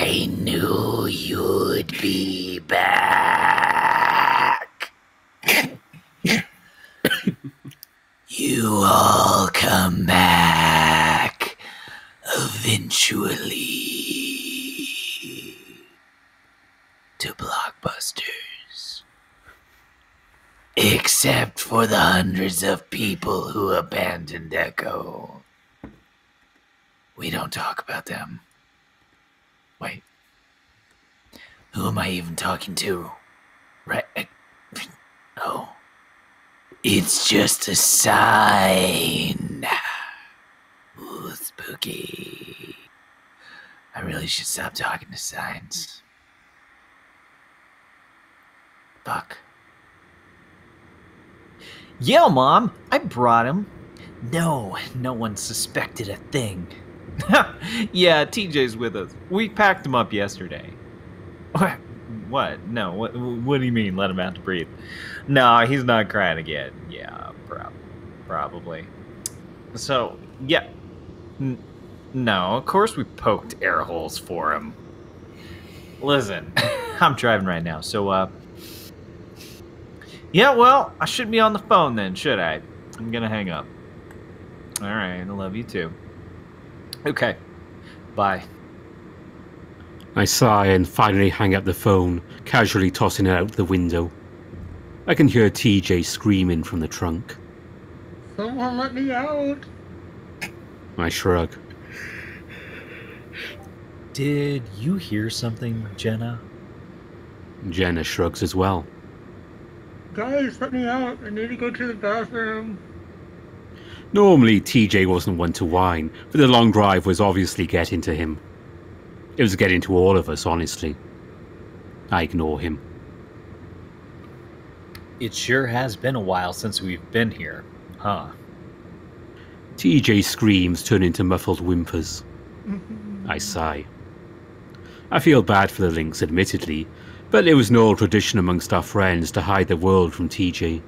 I knew you'd be back. You all come back eventually to Blockbusters. Except for the hundreds of people who abandoned Echo. We don't talk about them. Wait. Who am I even talking to? Right? Oh. It's just a sign. Ooh, spooky. I really should stop talking to signs. Fuck. Yeah, Mom, I brought him. No one suspected a thing. Yeah, TJ's with us. We packed him up yesterday. What? No, what do you mean, let him out to breathe? No, he's not crying again. Yeah, probably. So, yeah. No, of course we poked air holes for him. Listen, I'm driving right now, so, yeah, well, I should be on the phone then, should I? I'm gonna hang up. Alright, I love you too. Okay, bye. I sigh and finally hang up the phone, casually tossing it out the window. I can hear TJ screaming from the trunk. Someone let me out! I shrug. Did you hear something, Jenna? Jenna shrugs as well. Guys, let me out. I need to go to the bathroom. Normally, TJ wasn't one to whine, but the long drive was obviously getting to him. It was getting to all of us, honestly. I ignore him. It sure has been a while since we've been here, huh? TJ screams turn into muffled whimpers. I sigh. I feel bad for the Lynx, admittedly, but it was no tradition amongst our friends to hide the world from TJ.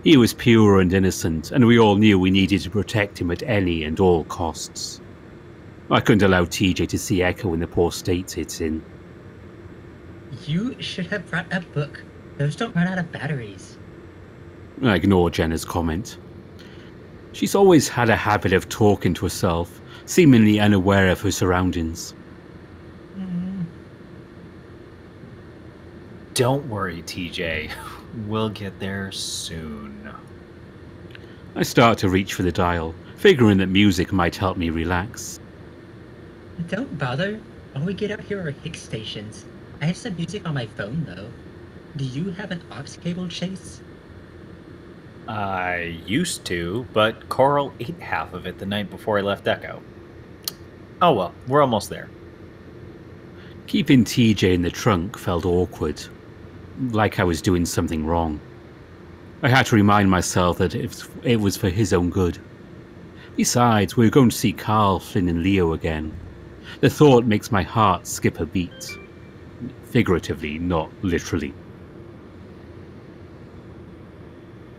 He was pure and innocent, and we all knew we needed to protect him at any and all costs. I couldn't allow TJ to see Echo in the poor state it's in. You should have brought a book. Those don't run out of batteries. I ignore Jenna's comment. She's always had a habit of talking to herself, seemingly unaware of her surroundings. Don't worry, TJ. We'll get there soon. I start to reach for the dial, figuring that music might help me relax. Don't bother. All we get out here are Higgs stations. I have some music on my phone, though. Do you have an aux cable, Chase? I used to, but Coral ate half of it the night before I left Echo. Oh well, we're almost there. Keeping TJ in the trunk felt awkward, like I was doing something wrong. I had to remind myself that it was for his own good. Besides, we were going to see Carl, Flynn and Leo again. The thought makes my heart skip a beat. Figuratively, not literally.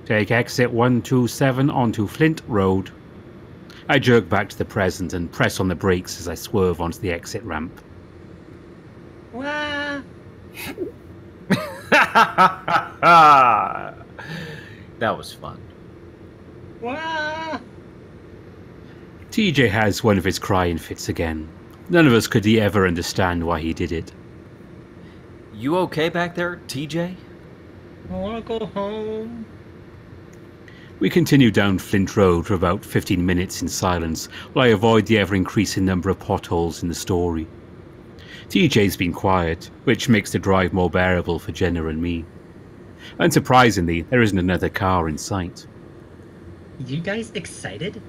Take exit 127 onto Flint Road. I jerk back to the present and press on the brakes as I swerve onto the exit ramp. Wah! That was fun. Wah! TJ has one of his crying fits again. None of us could ever understand why he did it. You okay back there, TJ? I wanna go home. We continue down Flint Road for about 15 minutes in silence while I avoid the ever-increasing number of potholes in the story. TJ's been quiet, which makes the drive more bearable for Jenna and me. Unsurprisingly, there isn't another car in sight. You guys excited?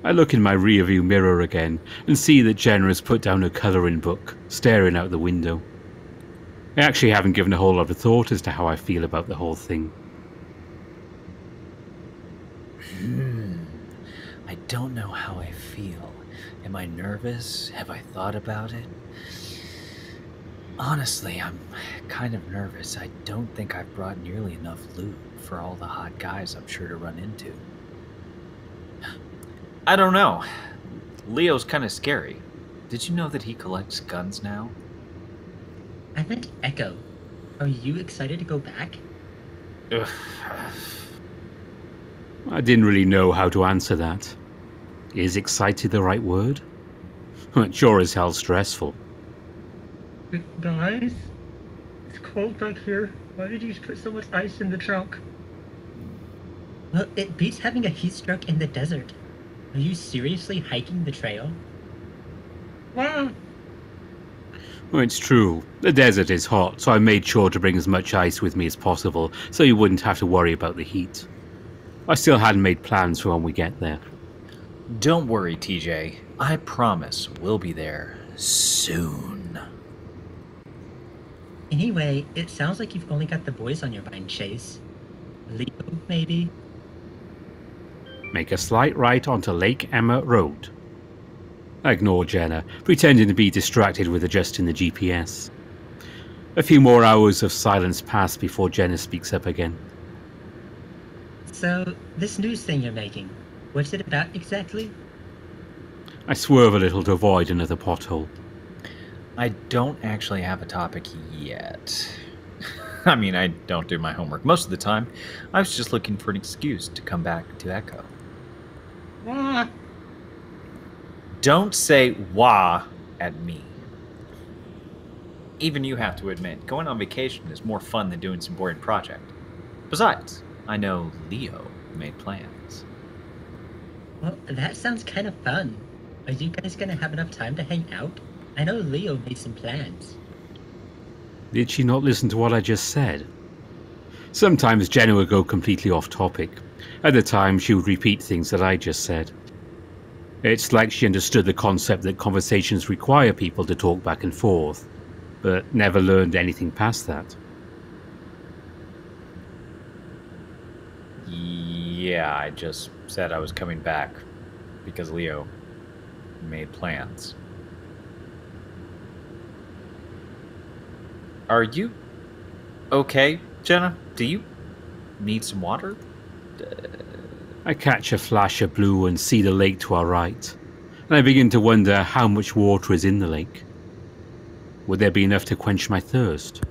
I look in my rearview mirror again and see that Jenna has put down her colouring book, staring out the window. I actually haven't given a whole lot of thought as to how I feel about the whole thing. I don't know how I feel. Am I nervous? Have I thought about it? Honestly, I'm kind of nervous. I don't think I've brought nearly enough loot for all the hot guys I'm sure to run into. I don't know. Leo's kind of scary. Did you know that he collects guns now? I meant Echo. Are you excited to go back? Ugh. I didn't really know how to answer that. Is excited the right word? It sure as hell stressful. Guys, it's cold back here. Why did you put so much ice in the trunk? Well, it beats having a heat stroke in the desert. Are you seriously hiking the trail? Wow. Well, it's true. The desert is hot, so I made sure to bring as much ice with me as possible so you wouldn't have to worry about the heat. I still hadn't made plans for when we get there. Don't worry, TJ. I promise we'll be there soon. Anyway, it sounds like you've only got the boys on your mind, Chase. Leo, maybe? Make a slight right onto Lake Emma Road. I ignore Jenna, pretending to be distracted with adjusting the GPS. A few more hours of silence pass before Jenna speaks up again. So, this news thing you're making, what's it about exactly? I swerve a little to avoid another pothole. I don't actually have a topic yet. I mean, I don't do my homework most of the time. I was just looking for an excuse to come back to Echo. Wah. Don't say wah at me. Even you have to admit, going on vacation is more fun than doing some boring project. Besides, I know Leo made plans. Well, that sounds kind of fun. Are you guys gonna have enough time to hang out? I know Leo made some plans. Did she not listen to what I just said? Sometimes Jenna would go completely off topic. Other times she would repeat things that I just said. It's like she understood the concept that conversations require people to talk back and forth, but never learned anything past that. Yeah, I just said I was coming back because Leo made plans. Are you okay, Jenna? Do you need some water? I catch a flash of blue and see the lake to our right, and I begin to wonder how much water is in the lake. Would there be enough to quench my thirst?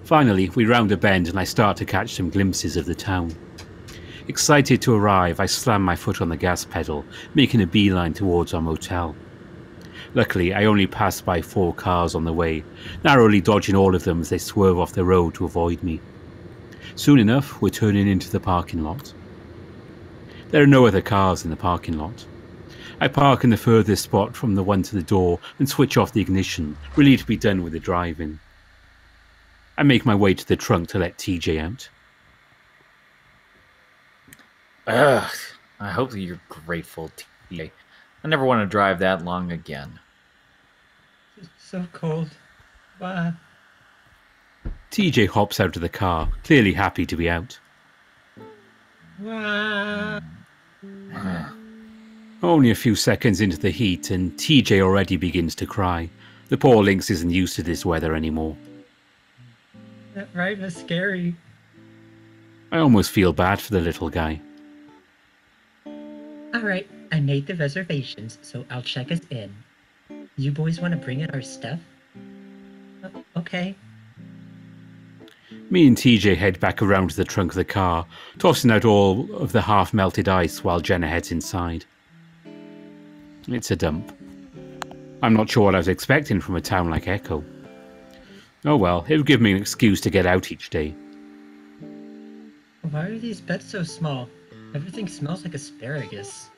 Finally, we round a bend and I start to catch some glimpses of the town. Excited to arrive, I slam my foot on the gas pedal, making a beeline towards our motel. Luckily, I only passed by 4 cars on the way, narrowly dodging all of them as they swerve off the road to avoid me. Soon enough, we're turning into the parking lot. There are no other cars in the parking lot. I park in the furthest spot from the one to the door and switch off the ignition, relieved to be done with the driving. I make my way to the trunk to let TJ out. Ugh, I hope that you're grateful, TJ. I never want to drive that long again. It's so cold. Wah. TJ hops out of the car, clearly happy to be out. Wah. Only a few seconds into the heat and TJ already begins to cry. The poor lynx isn't used to this weather anymore. That ride was scary. I almost feel bad for the little guy. Alright, I made the reservations, so I'll check us in. You boys want to bring in our stuff? Okay. Me and TJ head back around to the trunk of the car, tossing out all of the half-melted ice while Jenna heads inside. It's a dump. I'm not sure what I was expecting from a town like Echo. Oh well, it would give me an excuse to get out each day. Why are these beds so small? Everything smells like asparagus.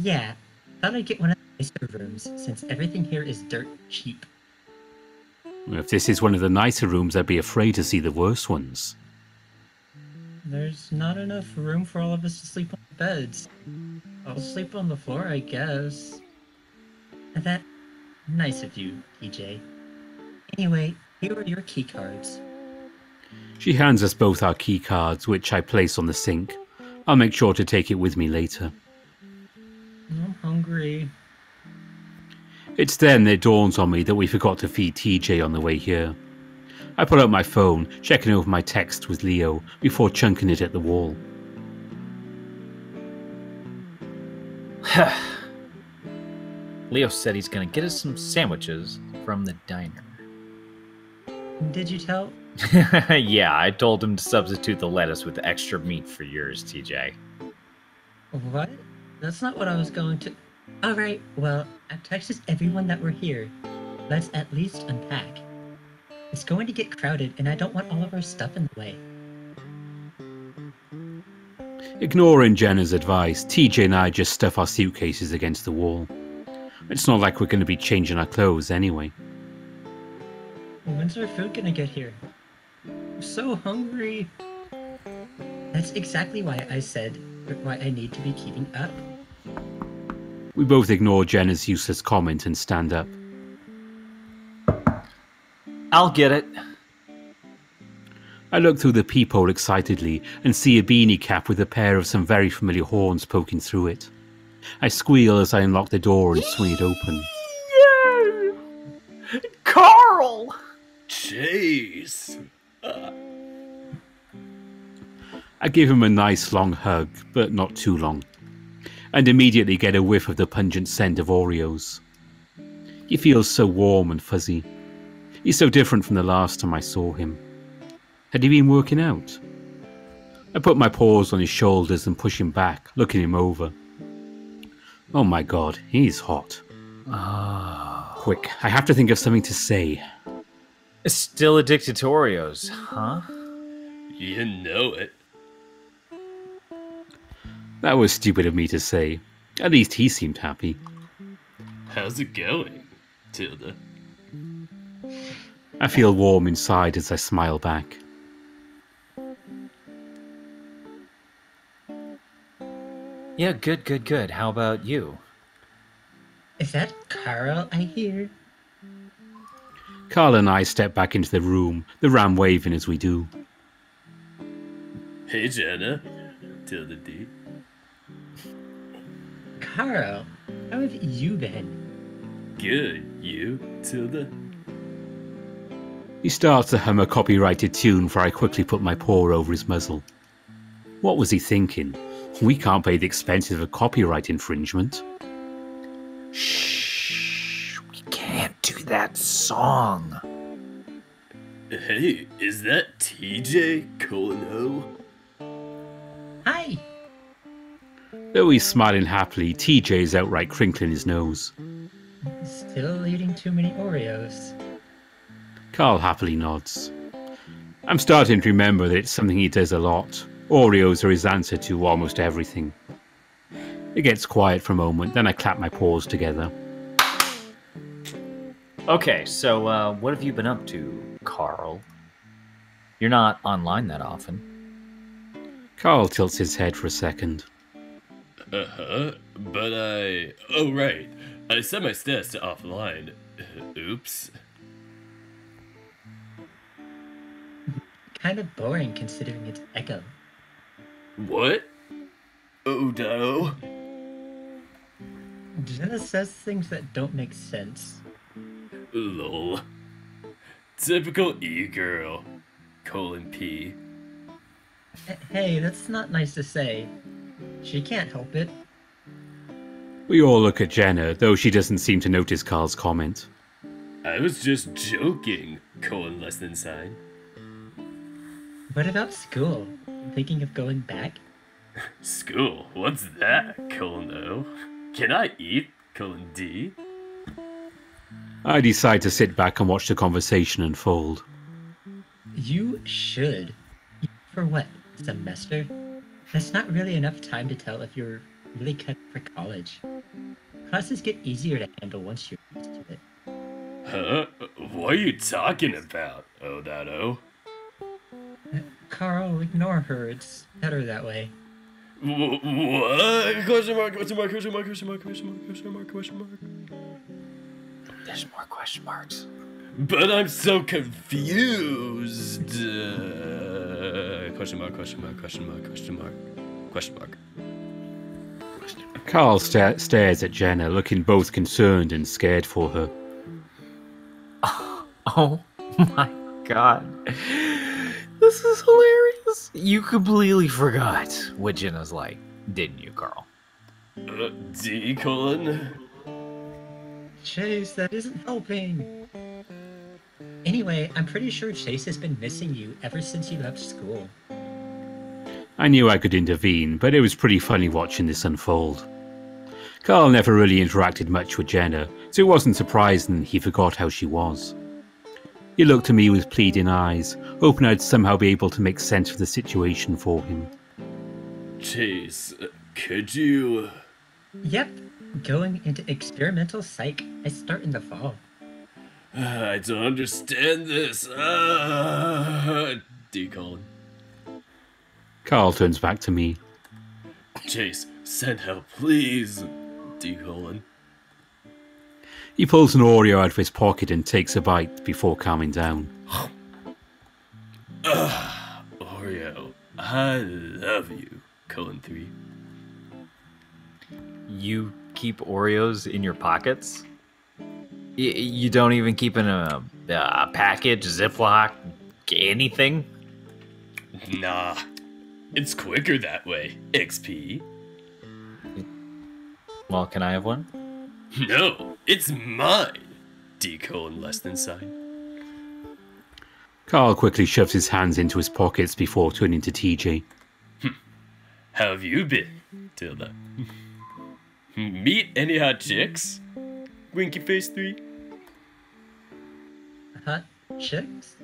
Yeah, thought I'd get one of the nicer rooms, since everything here is dirt cheap. If this is one of the nicer rooms, I'd be afraid to see the worse ones. There's not enough room for all of us to sleep on beds. I'll sleep on the floor, I guess. That nice of you, TJ. Anyway, here are your key cards. She hands us both our key cards, which I place on the sink. I'll make sure to take it with me later. I'm hungry. It's then that it dawns on me that we forgot to feed TJ on the way here. I pull out my phone, checking over my text with Leo, before chunking it at the wall. Leo said he's gonna get us some sandwiches from the diner. Did you tell? Yeah, I told him to substitute the lettuce with extra meat for yours, TJ. What? That's not what I was going to. Alright, well, I've texted everyone that we're here. Let's at least unpack. It's going to get crowded, and I don't want all of our stuff in the way. Ignoring Jenna's advice, TJ and I just stuff our suitcases against the wall. It's not like we're going to be changing our clothes anyway. When's our food gonna get here? I'm so hungry. That's exactly why I said why I need to be keeping up. We both ignore Jenna's useless comment and stand up. I'll get it. I look through the peephole excitedly and see a beanie cap with a pair of some very familiar horns poking through it. I squeal as I unlock the door and swing it open. Yeah! Carl! Jeez. I give him a nice long hug, but not too long, and immediately get a whiff of the pungent scent of Oreos. He feels so warm and fuzzy. He's so different from the last time I saw him. Had he been working out? I put my paws on his shoulders and push him back, looking him over. Oh my god, he's hot. Quick, I have to think of something to say. Still addicted to Oreos, huh? You know it. That was stupid of me to say. At least he seemed happy. How's it going, Tilda? I feel warm inside as I smile back. Yeah, good. How about you? Is that Carl I hear? Carl and I step back into the room, the ram waving as we do. Hey, Jenna. Tilda D. Carl, how have you been? Good. You, Tilda? He starts to hum a copyrighted tune before I quickly put my paw over his muzzle. What was he thinking? We can't pay the expenses of a copyright infringement. Shh, we can't do that song. Hey, is that TJ Colino? Hi! Though he's smiling happily, TJ is outright crinkling his nose. Still eating too many Oreos. Carl happily nods. I'm starting to remember that it's something he does a lot. Oreos are his answer to almost everything. It gets quiet for a moment, then I clap my paws together. Okay, so what have you been up to, Carl? You're not online that often. Carl tilts his head for a second. Uh-huh, but oh, right. I set my stats to offline. Oops. Kind of boring considering it's Echo. What? Oh, no. Jenna says things that don't make sense. Lol. Typical E-girl. P. Hey, that's not nice to say. She can't help it. We all look at Jenna, though she doesn't seem to notice Carl's comment. I was just joking, less than sign. What about school? Thinking of going back? School? What's that, O? Can I eat, D? I decide to sit back and watch the conversation unfold. You should. For what? Semester? That's not really enough time to tell if you're really cut for college. Classes get easier to handle once you're used to it. Huh? What are you talking about, O? Carl, ignore her. It's better that way. What? Question mark, question mark, question mark, question mark, question mark, question mark, question mark. There's more question marks. But I'm so confused. Question mark, question mark, question mark, question mark, question mark. Carl stares at Jenna, looking both concerned and scared for her. Oh my god. This is hilarious. You completely forgot what Jenna's like, didn't you, Carl? D : Chase, that isn't helping. Anyway, I'm pretty sure Chase has been missing you ever since you left school. I knew I could intervene, but it was pretty funny watching this unfold. Carl never really interacted much with Jenna, so it wasn't surprising he forgot how she was. He looked at me with pleading eyes, hoping I'd somehow be able to make sense of the situation for him. Chase, could you... Yep, going into experimental psych. I start in the fall. I don't understand this. D. Colin. Carl turns back to me. Chase, send help, please. D. Colin. He pulls an Oreo out of his pocket and takes a bite before calming down. Oreo, I love you. Colin 3. You keep Oreos in your pockets? You don't even keep in a package, Ziploc, anything? Nah, it's quicker that way. XP. Well, can I have one? No, it's mine. D. Colin less than sign. Carl quickly shoves his hands into his pockets before turning to TJ. How have you been, Tilda? Meet any hot chicks? Winky face 3. Hot chicks?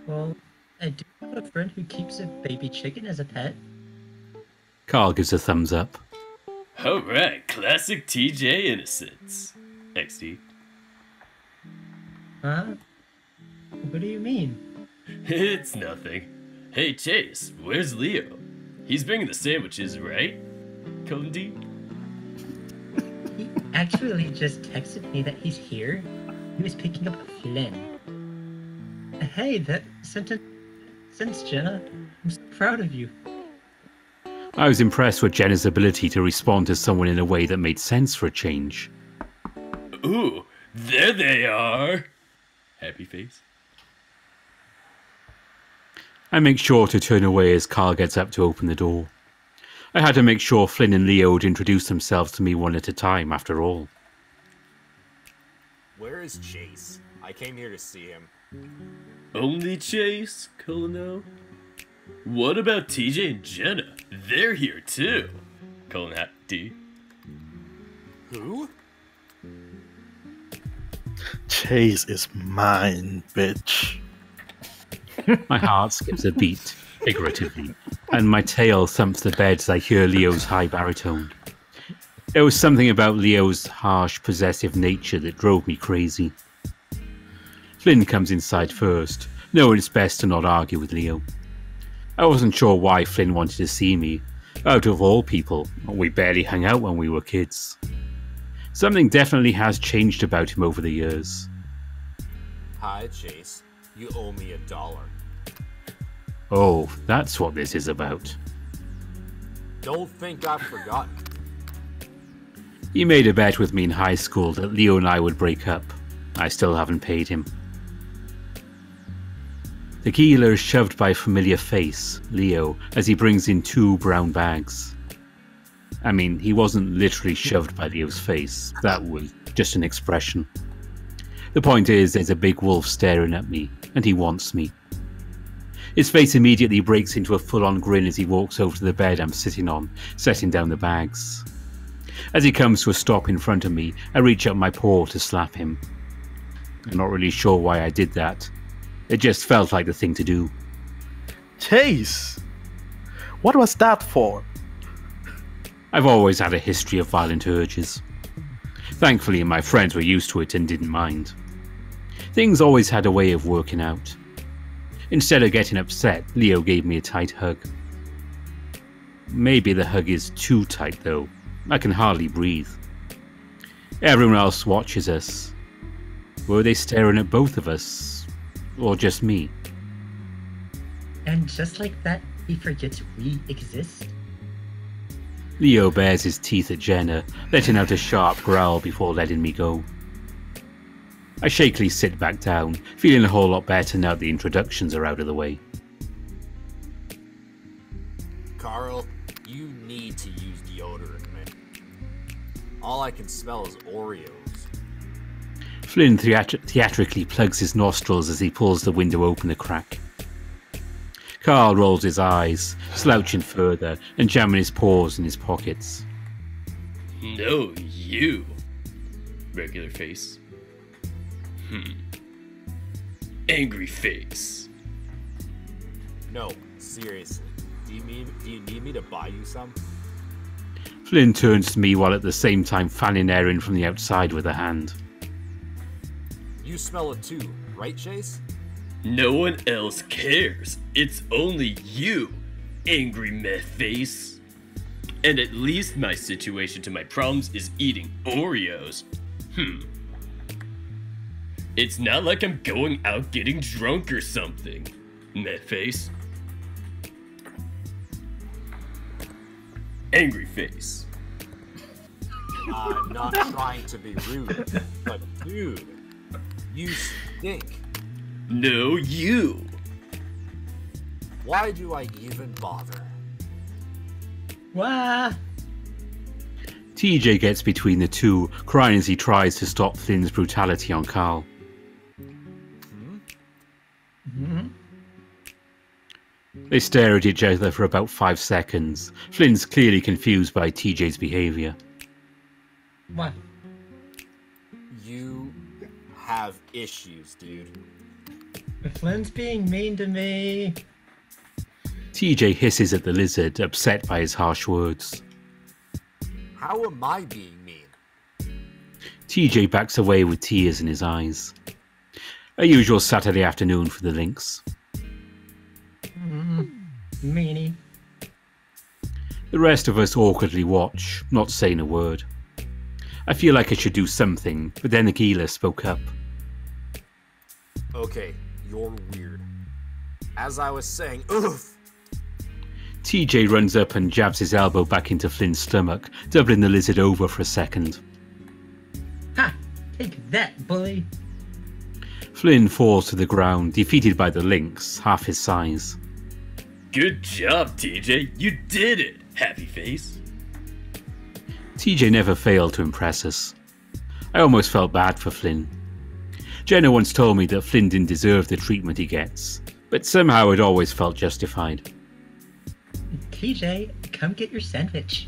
Well, I do have a friend who keeps a baby chicken as a pet. Carl gives a thumbs up. Alright, classic TJ innocence. XD. Huh? What do you mean? It's nothing. Hey Chase, where's Leo? He's bringing the sandwiches, right? Colin D? He actually just texted me that he's here. He was picking up Flynn. Hey, that sentence, Jenna. I'm so proud of you. I was impressed with Jenna's ability to respond to someone in a way that made sense for a change. Ooh, there they are! Happy face. I make sure to turn away as Carl gets up to open the door. I had to make sure Flynn and Leo would introduce themselves to me one at a time, after all. Where is Chase? I came here to see him. Only Chase, Colin? What about TJ and Jenna? They're here too. Colin Hat D. Who? Chase is mine, bitch. My heart skips a beat, figuratively, and my tail thumps the bed as I hear Leo's high baritone. There was something about Leo's harsh, possessive nature that drove me crazy. Flynn comes inside first, knowing it's best to not argue with Leo. I wasn't sure why Flynn wanted to see me. Out of all people, we barely hung out when we were kids. Something definitely has changed about him over the years. Hi, Chase. You owe me $1. Oh, that's what this is about. Don't think I've forgotten. He made a bet with me in high school that Leo and I would break up. I still haven't paid him. Tequila is shoved by a familiar face, Leo, as he brings in 2 brown bags. I mean, he wasn't literally shoved by Leo's face. That was just an expression. The point is, there's a big wolf staring at me, and he wants me. His face immediately breaks into a full-on grin as he walks over to the bed I'm sitting on, setting down the bags. As he comes to a stop in front of me, I reach up my paw to slap him. I'm not really sure why I did that. It just felt like the thing to do. Chase! What was that for? I've always had a history of violent urges. Thankfully, my friends were used to it and didn't mind. Things always had a way of working out. Instead of getting upset, Leo gave me a tight hug. Maybe the hug is too tight though. I can hardly breathe. Everyone else watches us. Were they staring at both of us? Or just me? And just like that, he forgets we exist. Leo bares his teeth at Jenna, letting out a sharp growl before letting me go. I shakily sit back down, feeling a whole lot better now the introductions are out of the way. Carl, you need to use deodorant, man. All I can smell is Oreos. Flynn theatrically plugs his nostrils as he pulls the window open a crack. Carl rolls his eyes, slouching further and jamming his paws in his pockets. No, you. Regular face. Angry face. No, seriously. Do you need me to buy you some? Flynn turns to me while at the same time fanning air in from the outside with a hand. You smell it too, right, Chase? No one else cares. It's only you, angry meth face. And at least my situation to my problems is eating Oreos. It's not like I'm going out getting drunk or something, meth face. Angry face. I'm not trying to be rude, but dude, you stink. No, you. Why do I even bother? Wah! TJ gets between the two, crying as he tries to stop Flynn's brutality on Carl. They stare at each other for about 5 seconds. Flynn's clearly confused by TJ's behaviour. What? You have issues, dude. Flynn's being mean to me. TJ hisses at the lizard, upset by his harsh words. How am I being mean? TJ backs away with tears in his eyes. A usual Saturday afternoon for the Lynx. Meanie. The rest of us awkwardly watch, not saying a word. I feel like I should do something, but then Aquila spoke up. Okay, you're weird. As I was saying, oof! TJ runs up and jabs his elbow back into Flynn's stomach, doubling the lizard over for a second. Ha! Take that, bully! Flynn falls to the ground, defeated by the Lynx, half his size. Good job, TJ. You did it, happy face. TJ never failed to impress us. I almost felt bad for Flynn. Jenna once told me that Flynn didn't deserve the treatment he gets, but somehow it always felt justified. TJ, come get your sandwich.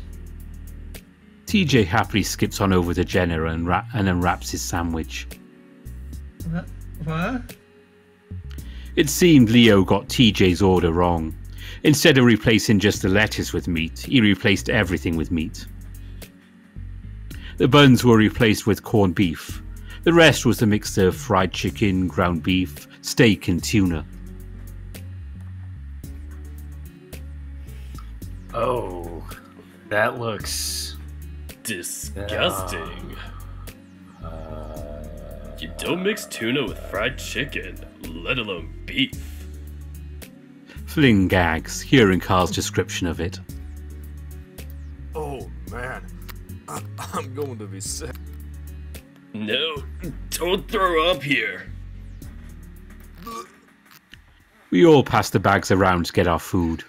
TJ happily skips on over to Jenna and unwraps his sandwich. What? It seemed Leo got TJ's order wrong. Instead of replacing just the lettuce with meat, he replaced everything with meat. The buns were replaced with corned beef. The rest was a mix of fried chicken, ground beef, steak and tuna. Oh, that looks Disgusting. You don't mix tuna with fried chicken, let alone beef. Flynn gags, hearing Carl's description of it. Oh man, I'm going to be sick. No, don't throw up here. We all pass the bags around to get our food.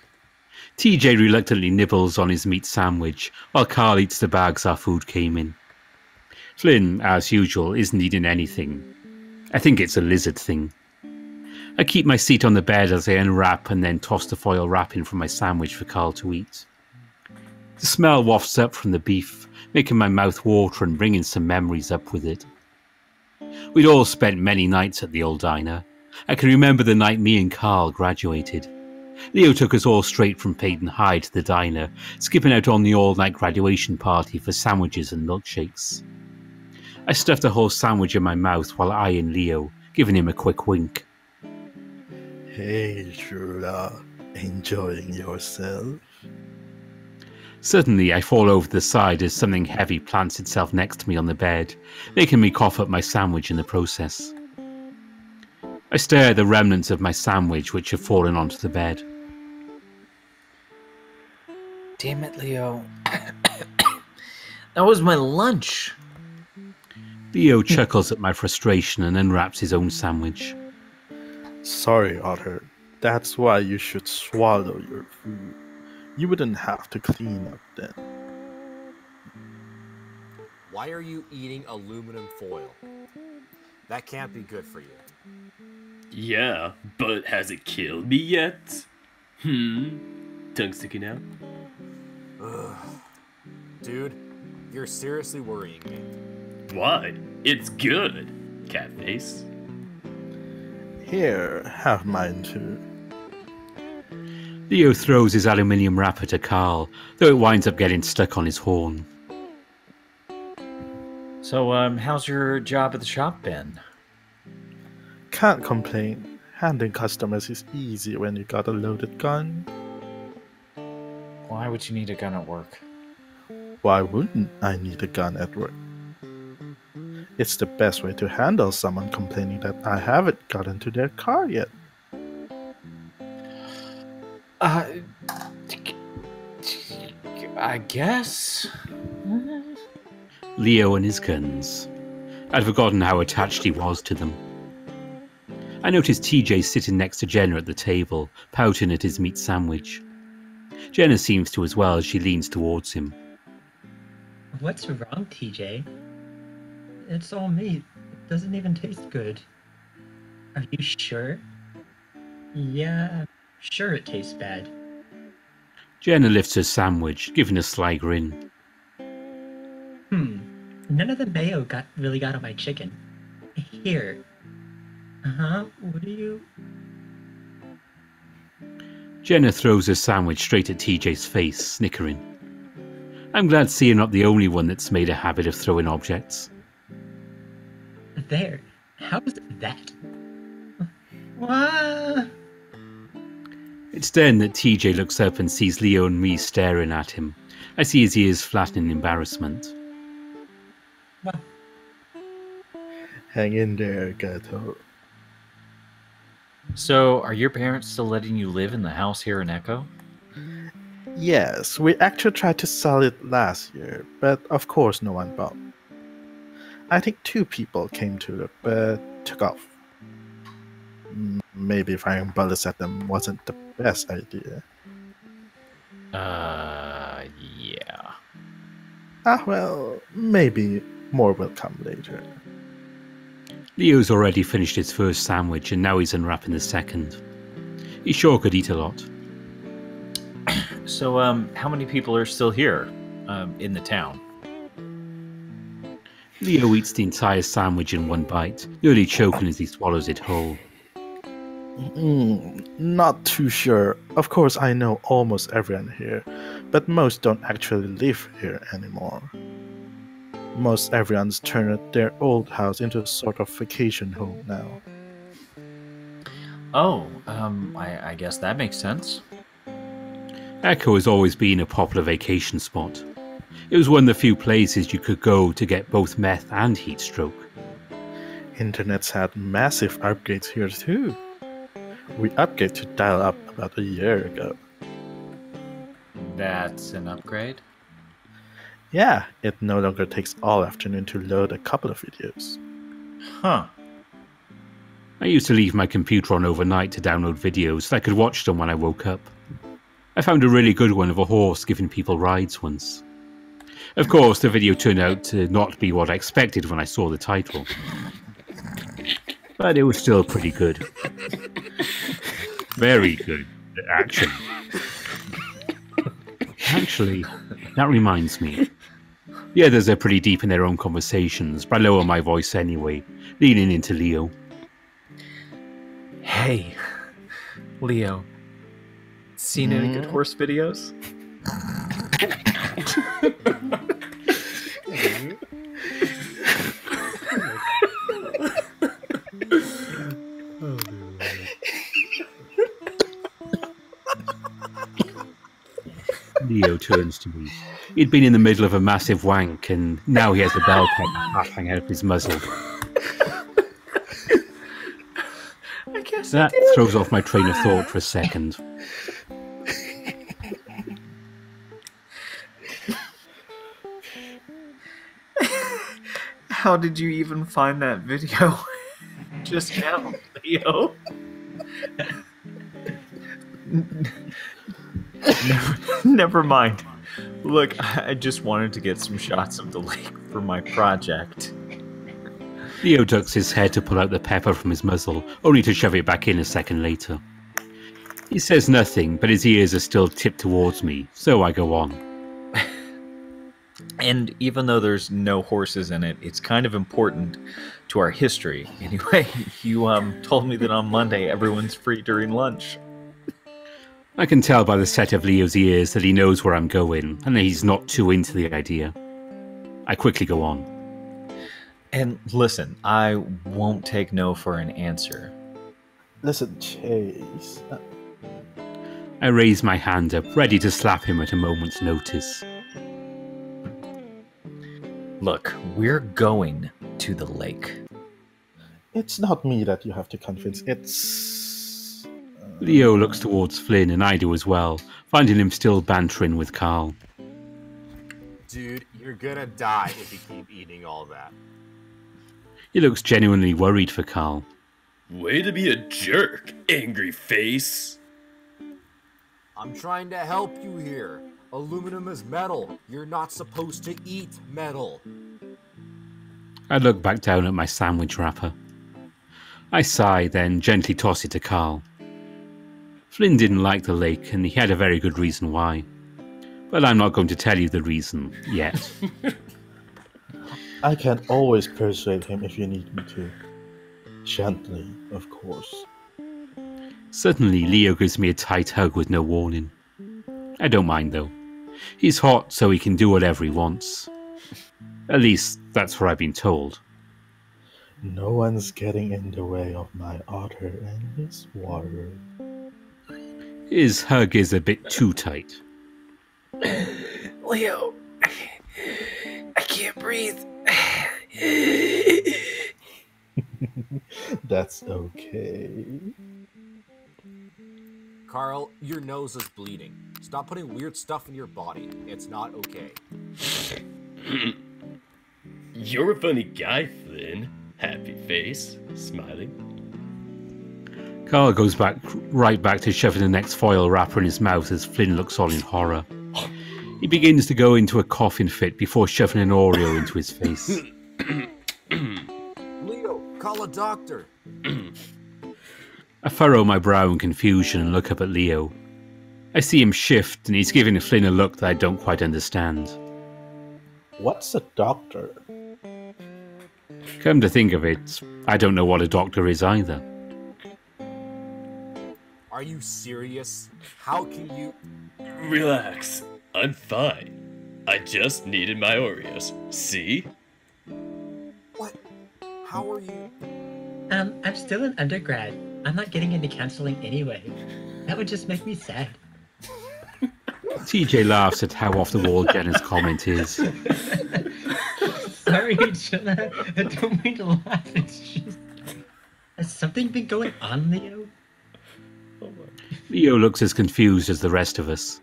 TJ reluctantly nibbles on his meat sandwich, while Carl eats the bags our food came in. Flynn, as usual, isn't eating anything. I think it's a lizard thing. I keep my seat on the bed as I unwrap and then toss the foil wrapping from my sandwich for Carl to eat. The smell wafts up from the beef, making my mouth water and bringing some memories up with it. We'd all spent many nights at the old diner. I can remember the night me and Carl graduated. Leo took us all straight from Peyton High to the diner, skipping out on the all-night graduation party for sandwiches and milkshakes. I stuffed a whole sandwich in my mouth while eyeing Leo, giving him a quick wink. Hey, Shura, enjoying yourself? Suddenly, I fall over the side as something heavy plants itself next to me on the bed, making me cough up my sandwich in the process. I stare at the remnants of my sandwich which have fallen onto the bed. Damn it, Leo. That was my lunch. Leo chuckles at my frustration and unwraps his own sandwich. Sorry, Otter. That's why you should swallow your food. You wouldn't have to clean up then. Why are you eating aluminum foil? That can't be good for you. Yeah, but has it killed me yet? Tongue sticking out? Ugh. Dude, you're seriously worrying me. Why? It's good, Catface. Here, have mine too. Leo throws his aluminium wrapper to Carl, though it winds up getting stuck on his horn. So, how's your job at the shop been? Can't complain. Handling customers is easy when you got a loaded gun. Why would you need a gun at work? Why wouldn't I need a gun at work? It's the best way to handle someone complaining that I haven't gotten to their car yet. I guess. Leo and his guns. I'd forgotten how attached he was to them. I noticed TJ sitting next to Jenna at the table, pouting at his meat sandwich. Jenna seems to as well as she leans towards him. What's wrong, TJ? It's all meat. It doesn't even taste good. Are you sure? Yeah, sure it tastes bad. Jenna lifts her sandwich, giving a sly grin. None of the mayo really got on my chicken. Here. What do you... Jenna throws her sandwich straight at TJ's face, snickering. I'm glad to see you're not the only one that's made a habit of throwing objects. There. How's that? What? It's then that TJ looks up and sees Leo and me staring at him. I see his ears flatten in embarrassment. What? Hang in there, Gato. So, are your parents still letting you live in the house here in Echo? Yes, we actually tried to sell it last year, but of course no one bought. I think 2 people came to look, but took off. Maybe firing bullets at them wasn't the best idea. Yeah. Well, maybe more will come later. Leo's already finished his first sandwich and now he's unwrapping the second. He sure could eat a lot. So, how many people are still here, in the town? Leo eats the entire sandwich in one bite, nearly choking as he swallows it whole. Not too sure. Of course, I know almost everyone here, but most don't actually live here anymore. Most everyone's turned their old house into a sort of vacation home now. Oh, I guess that makes sense. Echo has always been a popular vacation spot. It was one of the few places you could go to get both meth and heat stroke. Internet's had massive upgrades here too. We upgraded to dial-up about a year ago. That's an upgrade? Yeah, it no longer takes all afternoon to load a couple of videos. Huh. I used to leave my computer on overnight to download videos so I could watch them when I woke up. I found a really good one of a horse giving people rides once. Of course, the video turned out to not be what I expected when I saw the title. But it was still pretty good. Very good, actually. Actually, that reminds me. The others are pretty deep in their own conversations, but I lower my voice anyway, leaning into Leo. Hey, Leo. Seen any good horse videos? Leo turns to me. He'd been in the middle of a massive wank, and now he has a bell peg half hanging out of his muzzle. I guess That throws off my train of thought for a second. How did you even find that video just now, Leo? Never mind. Look, I just wanted to get some shots of the lake for my project. Leo ducks his head to pull out the pepper from his muzzle, only to shove it back in a second later. He says nothing, but his ears are still tipped towards me, so I go on. And even though there's no horses in it, it's kind of important to our history. Anyway, you told me that on Monday everyone's free during lunch. I can tell by the set of Leo's ears that he knows where I'm going, and that he's not too into the idea. I quickly go on. And listen, I won't take no for an answer. Listen, Chase. I raise my hand up, ready to slap him at a moment's notice. Look, we're going to the lake. It's not me that you have to convince. It's... Leo looks towards Flynn, and I do as well, finding him still bantering with Carl. Dude, you're gonna die if you keep eating all that. He looks genuinely worried for Carl. Way to be a jerk, angry face. I'm trying to help you here. Aluminum is metal. You're not supposed to eat metal. I look back down at my sandwich wrapper. I sigh, then gently toss it to Carl. Flynn didn't like the lake, and he had a very good reason why. But I'm not going to tell you the reason yet. I can always persuade him if you need me to. Gently, of course. Suddenly, Leo gives me a tight hug with no warning. I don't mind, though. He's hot, so he can do whatever he wants. At least, that's what I've been told. No one's getting in the way of my otter and his water. His hug is a bit too tight. Leo, I can't breathe. That's okay. Carl, your nose is bleeding. Stop putting weird stuff in your body. It's not okay. You're a funny guy, Flynn. Happy face, smiling. Carl goes right back to shoving the next foil wrapper in his mouth as Flynn looks on in horror. He begins to go into a coughing fit before shoving an Oreo into his face. Leo, call a doctor. I furrow my brow in confusion and look up at Leo. I see him shift, and he's giving Flynn a look that I don't quite understand. What's a doctor? Come to think of it, I don't know what a doctor is either. Are you serious? How can you... Relax. I'm fine. I just needed my Oreos. See? What? How are you... I'm still an undergrad. I'm not getting into counseling anyway. That would just make me sad. TJ laughs at how off the wall Jenna's comment is. Sorry, Jenna. I don't mean to laugh. It's just... Has something been going on, Leo? Leo looks as confused as the rest of us.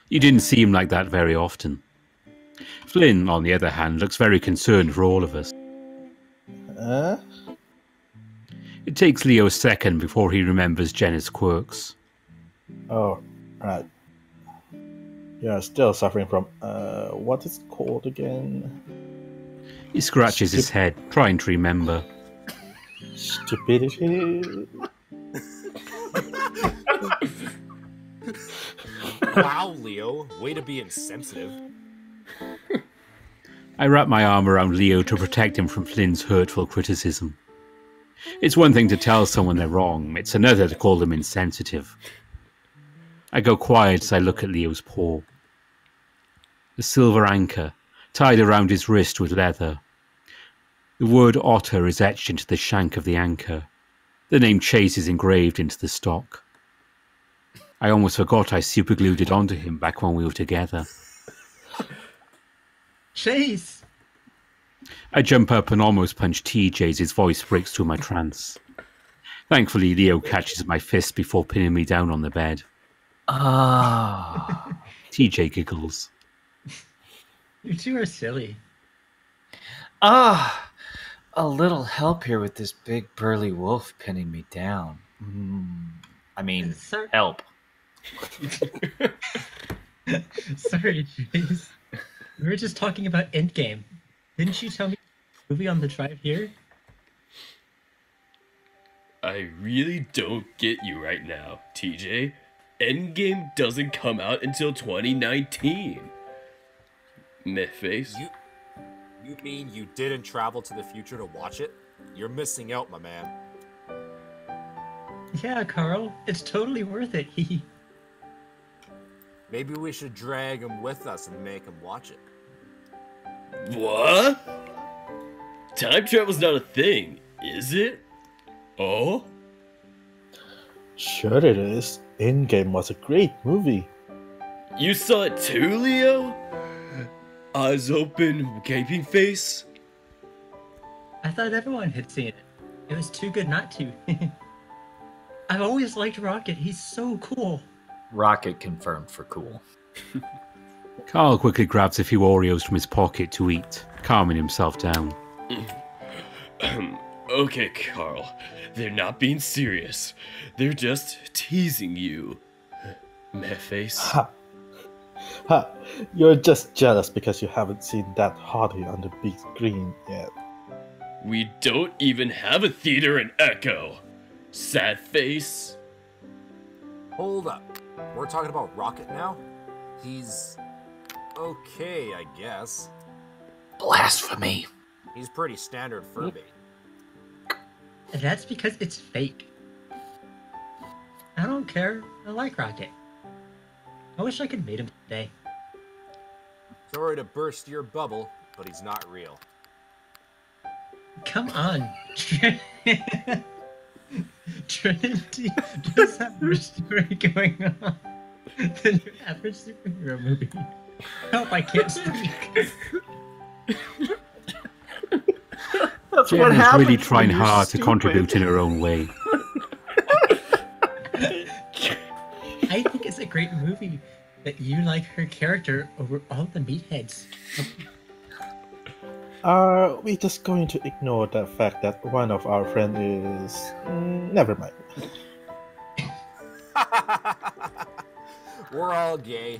You didn't see him like that very often. Flynn, on the other hand, looks very concerned for all of us. It takes Leo a second before he remembers Jenna's quirks. Oh, right. You're still suffering from, what is it called again? He scratches his head, trying to remember. Stupidity? Wow, Leo. Way to be insensitive. I wrap my arm around Leo to protect him from Flynn's hurtful criticism. It's one thing to tell someone they're wrong, it's another to call them insensitive. I go quiet as I look at Leo's paw. The silver anchor, tied around his wrist with leather. The word otter is etched into the shank of the anchor. The name Chase is engraved into the stock. I almost forgot I superglued it onto him back when we were together. Chase! I jump up and almost punch TJ as his voice breaks through my trance. Thankfully, Leo catches my fist before pinning me down on the bed. Ah. TJ giggles. You two are silly. A little help here with this big burly wolf pinning me down. I mean, Sorry. help. Sorry, Chase. We were just talking about Endgame. Didn't you tell me the movie on the drive here? I really don't get you right now, TJ. Endgame doesn't come out until 2019. Mythface. You mean you didn't travel to the future to watch it? You're missing out, my man. Yeah, Carl, it's totally worth it. Maybe we should drag him with us and make him watch it. What? Time travel's not a thing, is it? Oh? Sure it is. Endgame was a great movie. You saw it too, Leo? Eyes open, gaping face? I thought everyone had seen it. It was too good not to. I've always liked Rocket. He's so cool. Rocket confirmed for cool. Carl quickly grabs a few Oreos from his pocket to eat, calming himself down. Okay, Carl. They're not being serious. They're just teasing you. Mythface. Ha! Ha! You're just jealous because you haven't seen that hottie on the big screen yet. We don't even have a theater in Echo. Sad face. Hold up. We're talking about Rocket now? He's... okay, I guess. Blasphemy. He's pretty standard Furby. That's because it's fake. I don't care. I like Rocket. I wish I could meet him today. Sorry to burst your bubble, but he's not real. Come on. Trinity does have more story going on than your average superhero movie. Help, I can't speak. That's what Jenna's happens. really trying when you're hard to stupid. contribute in her own way. I think it's a great movie that you like her character over all the meatheads. Are we just going to ignore the fact that one of our friends is... never mind. We're all gay.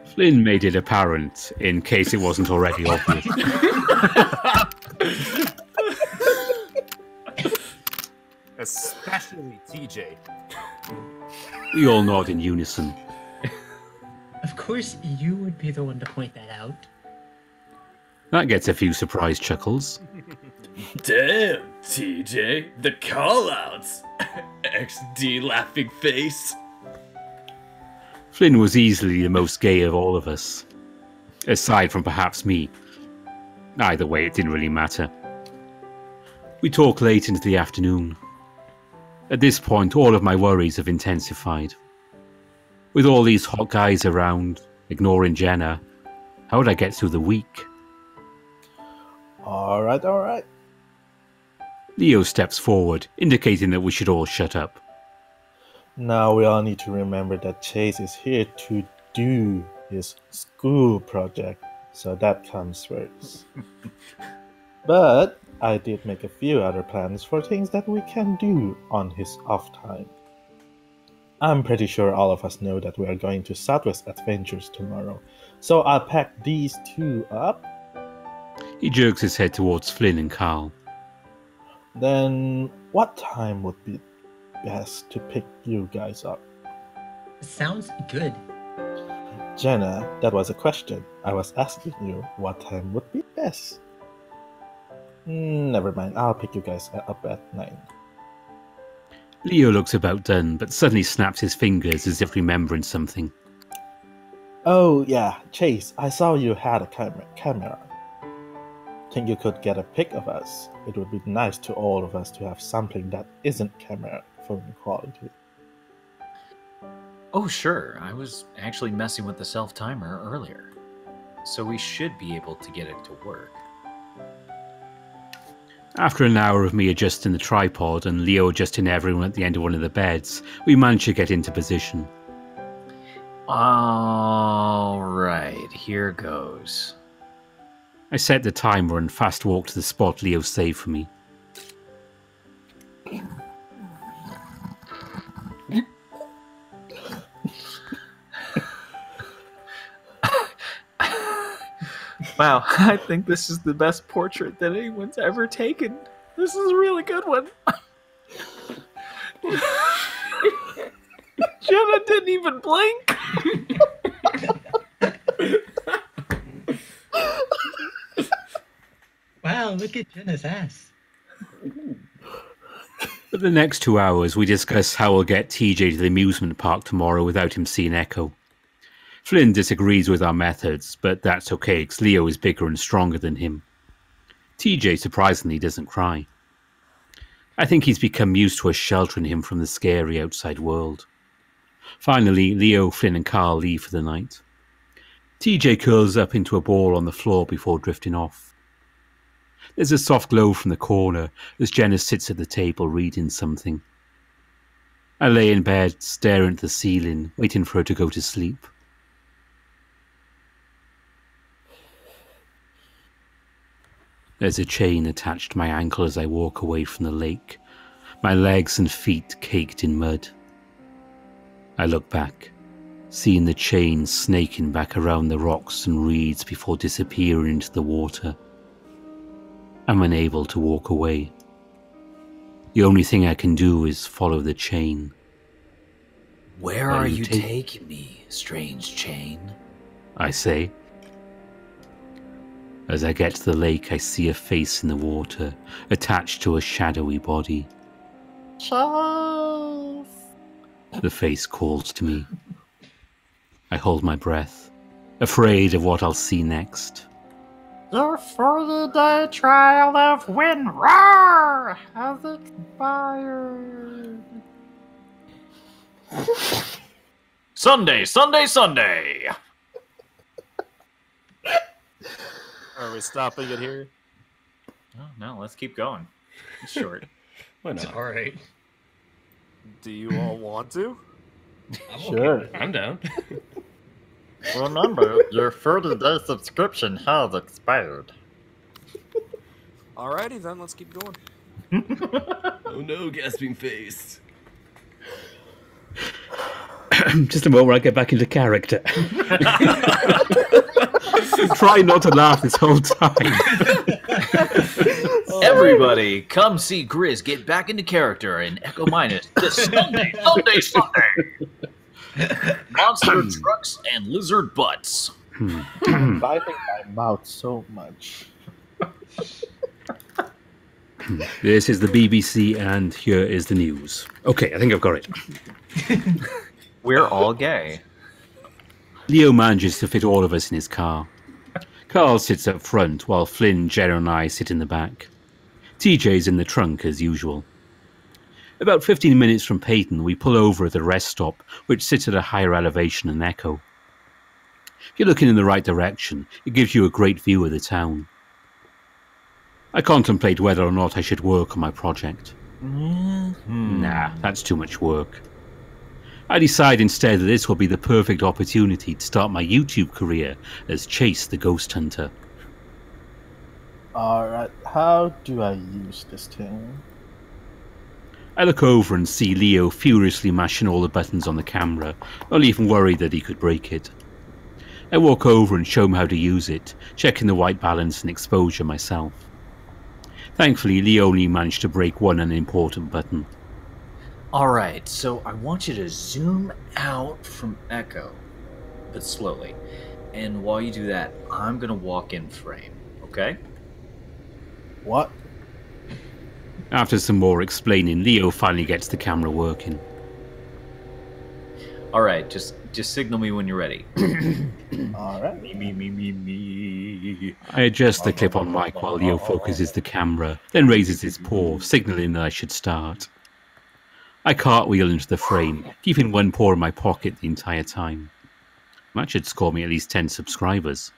Flynn made it apparent, in case it wasn't already obvious. Especially TJ. We all nod in unison. Of course, you would be the one to point that out. That gets a few surprised chuckles. Damn, TJ. The callouts. XD laughing face. Flynn was easily the most gay of all of us. Aside from perhaps me. Either way, it didn't really matter. We talked late into the afternoon. At this point, all of my worries have intensified. With all these hot guys around, ignoring Jenna, how would I get through the week? Alright, alright. Leo steps forward, indicating that we should all shut up. Now we all need to remember that Chase is here to do his school project, so that comes first. But I did make a few other plans for things that we can do on his off time. I'm pretty sure all of us know that we are going to Southwest Adventures tomorrow, so I'll pack these two up. He jerks his head towards Flynn and Carl. Then what time would be best to pick you guys up? Sounds good. Jenna, that was a question. I was asking you what time would be best. Never mind, I'll pick you guys up at 9. Leo looks about done, but suddenly snaps his fingers as if remembering something. Oh yeah, Chase, I saw you had a camera. Think you could get a pic of us? It would be nice to all of us to have something that isn't camera phone quality. Oh, sure. I was actually messing with the self-timer earlier. So we should be able to get it to work. After an hour of me adjusting the tripod and Leo adjusting everyone at the end of one of the beds, we managed to get into position. Alright, here goes. I set the timer and fast walked to the spot Leo saved for me. Wow, I think this is the best portrait that anyone's ever taken. This is a really good one. Jenna didn't even blink. Wow, look at Jenna's ass. For the next 2 hours, we discuss how we'll get TJ to the amusement park tomorrow without him seeing Echo. Flynn disagrees with our methods, but that's okay because Leo is bigger and stronger than him. TJ surprisingly doesn't cry. I think he's become used to us sheltering him from the scary outside world. Finally, Leo, Flynn and Carl leave for the night. TJ curls up into a ball on the floor before drifting off. There's a soft glow from the corner as Jenna sits at the table reading something. I lay in bed, staring at the ceiling, waiting for her to go to sleep. There's a chain attached to my ankle as I walk away from the lake, my legs and feet caked in mud. I look back, seeing the chain snaking back around the rocks and reeds before disappearing into the water. I'm unable to walk away. The only thing I can do is follow the chain. Where are you taking me, strange chain? I say. As I get to the lake, I see a face in the water, attached to a shadowy body. Charles! The face calls to me. I hold my breath, afraid of what I'll see next. Your 40-day trial of WinRAR has expired. Sunday, Sunday, Sunday! Are we stopping it here? Oh, no, let's keep going. It's short. Why It's not? alright. Do you all want to? Sure. I'm down. Remember, your 30-day subscription has expired. Alrighty then, let's keep going. Oh no, gasping face. Just a moment where I get back into character. Try not to laugh this whole time. Everybody, come see Grizz get back into character in Echo Minus this Sunday, Sunday! Monster trucks and lizard butts. I'm biting my mouth so much. This is the BBC and here is the news. Okay, I think I've got it. We're all gay. Leo manages to fit all of us in his car. Carl sits up front while Flynn, Jenna and I sit in the back. TJ's in the trunk as usual. About 15 minutes from Peyton, we pull over at a rest stop which sits at a higher elevation than Echo. If you're looking in the right direction, it gives you a great view of the town. I contemplate whether or not I should work on my project. Nah, that's too much work. I decide instead that this will be the perfect opportunity to start my YouTube career as Chase the Ghost Hunter. Alright, how do I use this thing? I look over and see Leo furiously mashing all the buttons on the camera, not even worried that he could break it. I walk over and show him how to use it, checking the white balance and exposure myself. Thankfully, Leo only managed to break one unimportant button. Alright, so I want you to zoom out from Echo, but slowly. And while you do that, I'm gonna walk in frame, okay? What? After some more explaining, Leo finally gets the camera working. Alright, just signal me when you're ready. Alright. Me. I adjust the clip-on mic while Leo focuses the camera, then raises his paw, signaling that I should start. I cartwheel into the frame, keeping one paw in my pocket the entire time. That should score me at least 10 subscribers.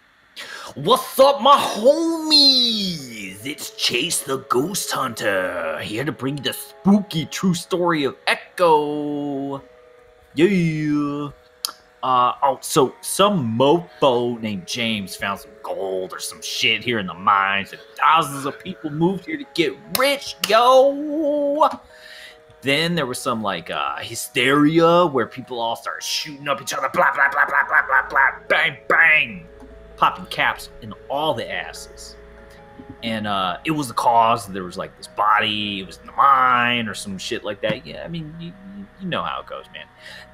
What's up, my homies? It's Chase the Ghost Hunter, here to bring you the spooky true story of Echo. Yeah. So some mofo named James found some gold or some shit here in the mines, and thousands of people moved here to get rich, yo. Then there was some hysteria where people all started shooting up each other, blah blah blah blah blah blah blah, bang bang, popping caps in all the asses. And it was the cause. There was like this body. It was in the mine or some shit like that. Yeah, I mean, you know how it goes, man.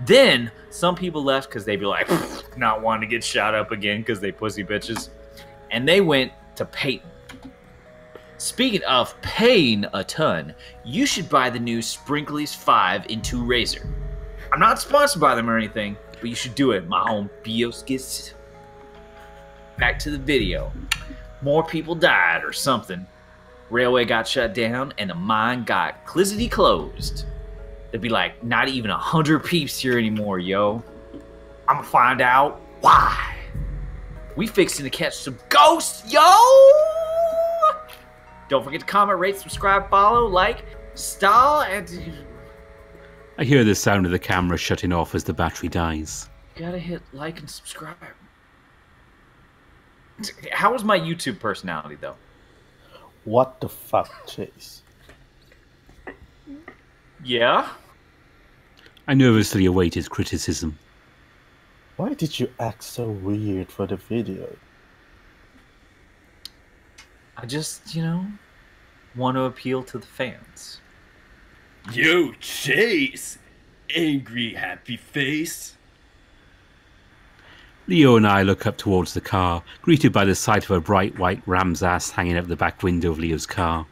Then some people left because they'd be like, not wanting to get shot up again because they pussy bitches. And they went to Peyton. Speaking of paying a ton, you should buy the new Sprinklies 5 in 2 Razor. I'm not sponsored by them or anything, but you should do it. My own Bioskis. Back to the video. More people died or something. Railway got shut down and the mine got clizzity closed. There'd be like not even 100 peeps here anymore, yo. I'ma find out why. We fixing to catch some ghosts, yo! Don't forget to comment, rate, subscribe, follow, like, star, and... I hear the sound of the camera shutting off as the battery dies. Gotta hit like and subscribe. How was my YouTube personality, though? What the fuck, Chase? Yeah? I nervously await his criticism. Why did you act so weird for the video? I just, want to appeal to the fans. Yo, Chase! Angry happy face. Leo and I look up towards the car, greeted by the sight of a bright white ram's ass hanging out the back window of Leo's car.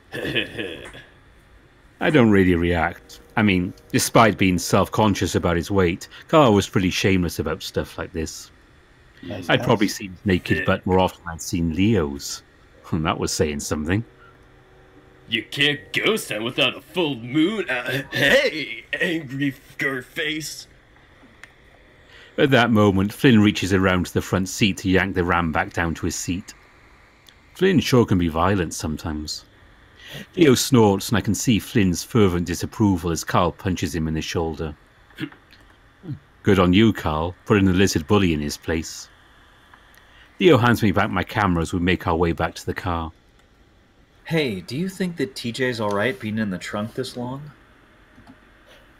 I don't really react. I mean, despite being self-conscious about his weight, Carl was pretty shameless about stuff like this. I'd probably seen his naked butt more often than I'd seen Leo's. That was saying something. You can't ghost town without a full moon. Hey, angry skirt face. At that moment, Flynn reaches around to the front seat to yank the ram back down to his seat. Flynn sure can be violent sometimes. Leo snorts, and I can see Flynn's fervent disapproval as Carl punches him in the shoulder. Good on you, Carl, putting the lizard bully in his place. Leo hands me back my camera as we make our way back to the car. Hey, do you think that TJ's alright being in the trunk this long?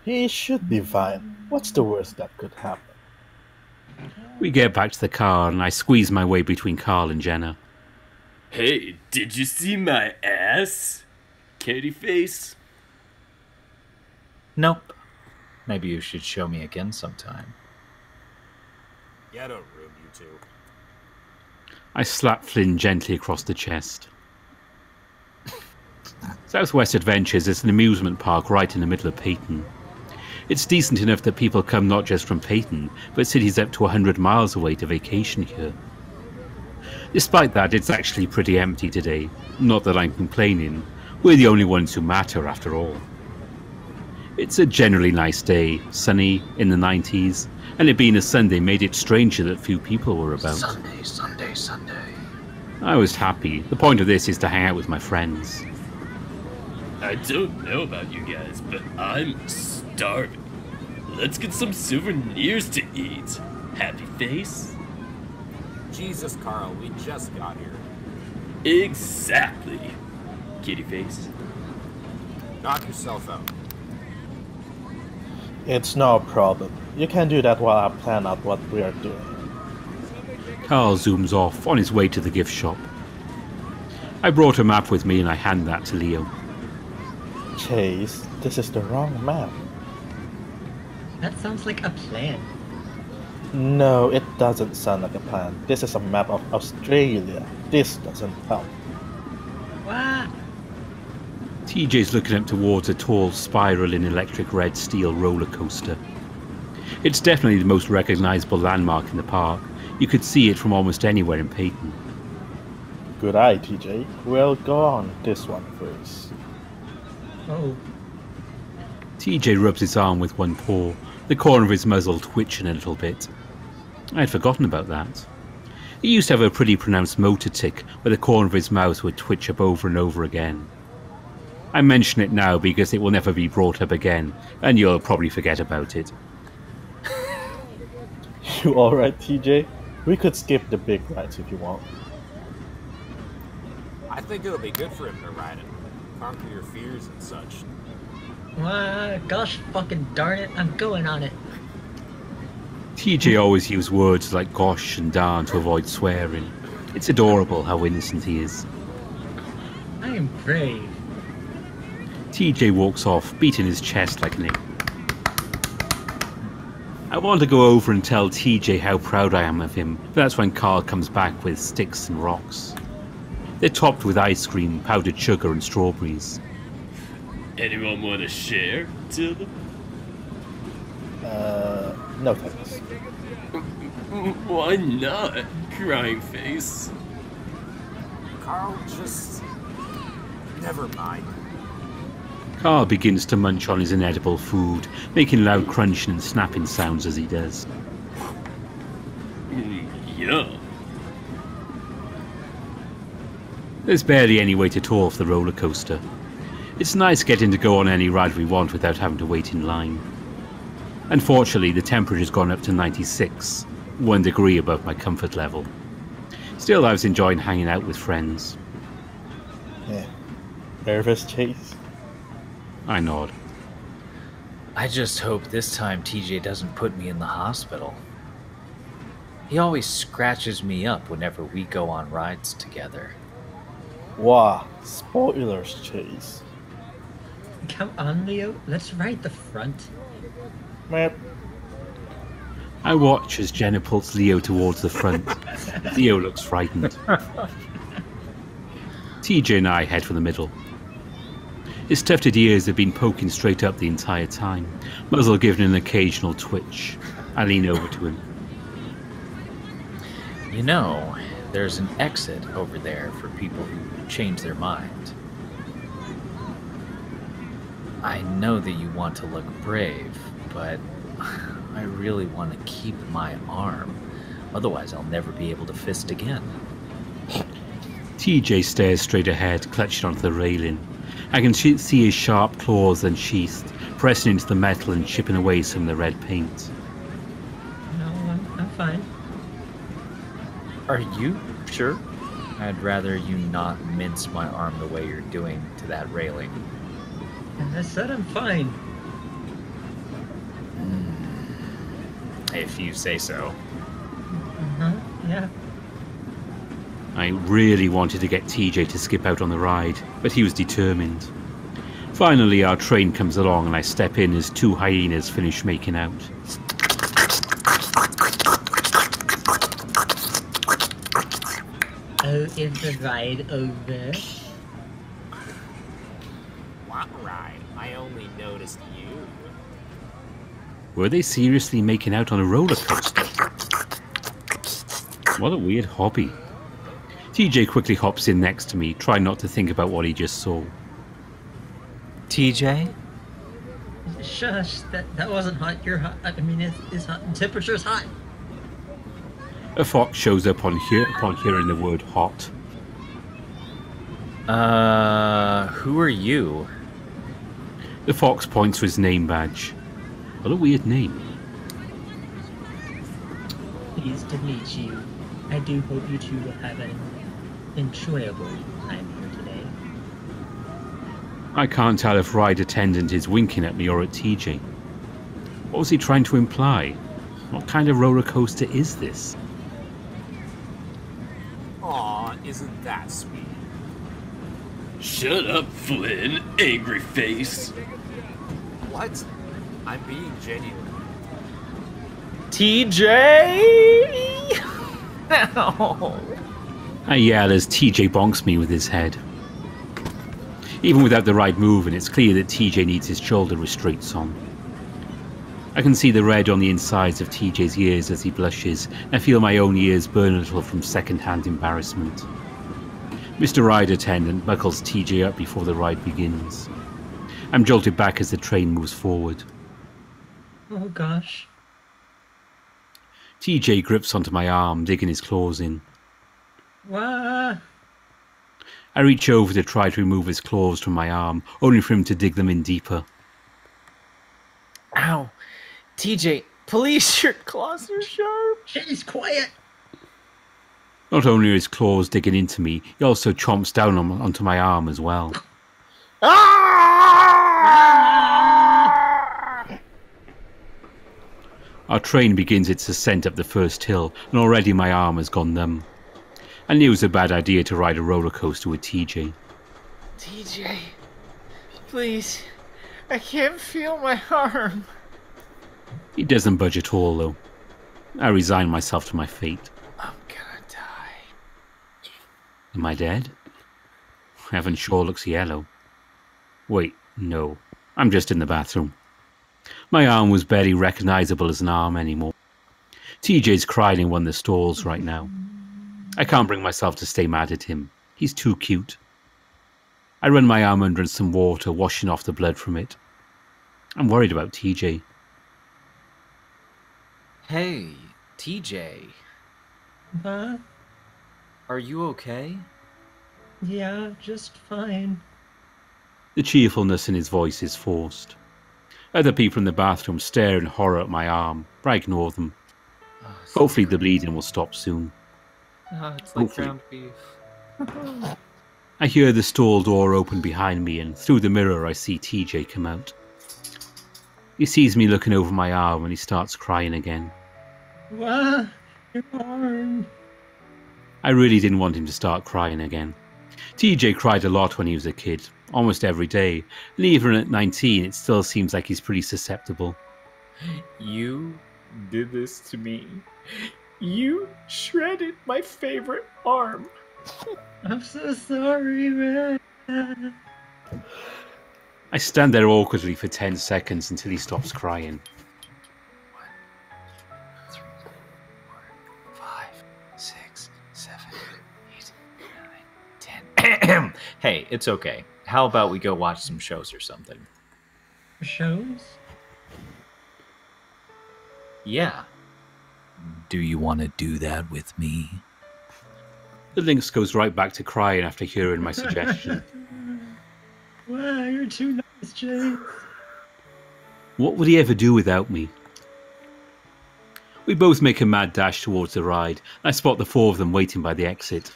He should be fine. What's the worst that could happen? We get back to the car, and I squeeze my way between Carl and Jenna. Hey, did you see my ass? Kitty face? Nope. Maybe you should show me again sometime. Get a room, you two. I slap Flynn gently across the chest. Southwest Adventures is an amusement park right in the middle of Peyton. It's decent enough that people come not just from Peyton, but cities up to 100 miles away to vacation here. Despite that, it's actually pretty empty today. Not that I'm complaining. We're the only ones who matter, after all. It's a generally nice day, sunny, in the 90s, and it being a Sunday made it stranger that few people were about. Sunday, Sunday, Sunday. I was happy. The point of this is to hang out with my friends. I don't know about you guys, but I'm starving. Let's get some souvenirs to eat. Happy face? Jesus, Carl, we just got here. Exactly. Kitty face? Knock yourself out. It's no problem. You can do that while I plan out what we are doing. Carl zooms off on his way to the gift shop. I brought a map with me and I hand that to Leo. Chase, this is the wrong map. That sounds like a plan. No, it doesn't sound like a plan. This is a map of Australia. This doesn't help. What? TJ's looking up towards a tall, spiraling electric red steel roller coaster. It's definitely the most recognizable landmark in the park. You could see it from almost anywhere in Peyton. Good eye, TJ. We'll go on this one first. Oh. TJ rubs his arm with one paw, the corner of his muzzle twitching a little bit. I had forgotten about that. He used to have a pretty pronounced motor tic where the corner of his mouth would twitch up over and over again. I mention it now because it will never be brought up again, and you'll probably forget about it. You alright, TJ? We could skip the big rides if you want. I think it'll be good for him to ride it. Conquer your fears and such. Gosh fucking darn it, I'm going on it. TJ always used words like gosh and darn to avoid swearing. It's adorable how innocent he is. I am brave. TJ walks off, beating his chest like an ape. I want to go over and tell TJ how proud I am of him, but that's when Carl comes back with sticks and rocks. They're topped with ice cream, powdered sugar, and strawberries. Anyone want to share, Tilda? No thanks. Why not, crying face? Carl, just... Never mind. Carl begins to munch on his inedible food, making loud crunching and snapping sounds as he does. Yum. There's barely any way to tour off the roller coaster. It's nice getting to go on any ride we want without having to wait in line. Unfortunately, the temperature's gone up to 96, 1 degree above my comfort level. Still, I was enjoying hanging out with friends. Yeah. Nervous, Chase? I nod. I just hope this time TJ doesn't put me in the hospital. He always scratches me up whenever we go on rides together. Wow, spoilers, Chase. Come on, Leo. Let's ride the front. Meh. I watch as Jenna pulls Leo towards the front. Leo looks frightened. TJ and I head for the middle. His tufted ears have been poking straight up the entire time, muzzle giving an occasional twitch. I lean over to him. You know, there's an exit over there for people who change their mind. I know that you want to look brave, but I really want to keep my arm. Otherwise, I'll never be able to fist again. TJ stares straight ahead, clutching onto the railing. I can see his sharp claws unsheathed, pressing into the metal and chipping away some of the red paint. No, I'm fine. Are you sure? I'd rather you not mince my arm the way you're doing to that railing. As I said, I'm fine. If you say so. Yeah. I really wanted to get TJ to skip out on the ride, but he was determined. Finally, our train comes along and I step in as 2 hyenas finish making out. Oh, is the ride over? What ride? I only noticed you. Were they seriously making out on a roller coaster? What a weird hobby. TJ quickly hops in next to me, trying not to think about what he just saw. TJ? Shush, that wasn't hot. You're hot. I mean, it's hot. The temperature's hot. A fox shows up upon hearing the word hot. Who are you? The fox points to his name badge. What a weird name. Pleased to meet you. I do hope you two will have an enjoyable time here today. I can't tell if ride attendant is winking at me or at TJ. What was he trying to imply? What kind of roller coaster is this? Aw, isn't that sweet? Shut up, Flynn, angry face. What? I'm being genuine. TJ! No. I yell as TJ bonks me with his head. Even without the right moving, it's clear that TJ needs his shoulder restraints on. I can see the red on the insides of TJ's ears as he blushes, and I feel my own ears burn a little from second-hand embarrassment. Mr. Ride Attendant buckles TJ up before the ride begins. I'm jolted back as the train moves forward. Oh gosh. TJ grips onto my arm, digging his claws in. Wah! I reach over to try to remove his claws from my arm, only for him to dig them in deeper. Ow. TJ, please, your claws are sharp. She's quiet. Not only are his claws digging into me, he also chomps down onto my arm as well. Our train begins its ascent up the first hill, and already my arm has gone numb. I knew it was a bad idea to ride a roller coaster with TJ. TJ, please. I can't feel my arm. He doesn't budge at all, though. I resign myself to my fate. I'm gonna die. Am I dead? Heaven sure looks yellow. Wait, no. I'm just in the bathroom. My arm was barely recognizable as an arm anymore. TJ's crying in one of the stalls right now. I can't bring myself to stay mad at him. He's too cute. I run my arm under some water, washing off the blood from it. I'm worried about TJ. Hey, TJ. Huh? Are you okay? Yeah, just fine. The cheerfulness in his voice is forced. Other people in the bathroom stare in horror at my arm, but I ignore them. Hopefully the bleeding will stop soon. It's like Hopefully. ground beef. I hear the stall door open behind me, and through the mirror I see TJ come out. He sees me looking over my arm and he starts crying again. What? Your arm. I really didn't want him to start crying again. TJ cried a lot when he was a kid, almost every day, and even at 19 it still seems like he's pretty susceptible. You did this to me. You shredded my favorite arm. I'm so sorry, man. I stand there awkwardly for 10 seconds until he stops crying. 1, 2, 3, 4, 5, 6, 7, 8, 9, 10. Hey, it's okay. How about we go watch some shows or something? Shows? Yeah. Do you want to do that with me? The lynx goes right back to crying after hearing my suggestion. Wow, you're too nice, James. What would he ever do without me? We both make a mad dash towards the ride, and I spot the four of them waiting by the exit.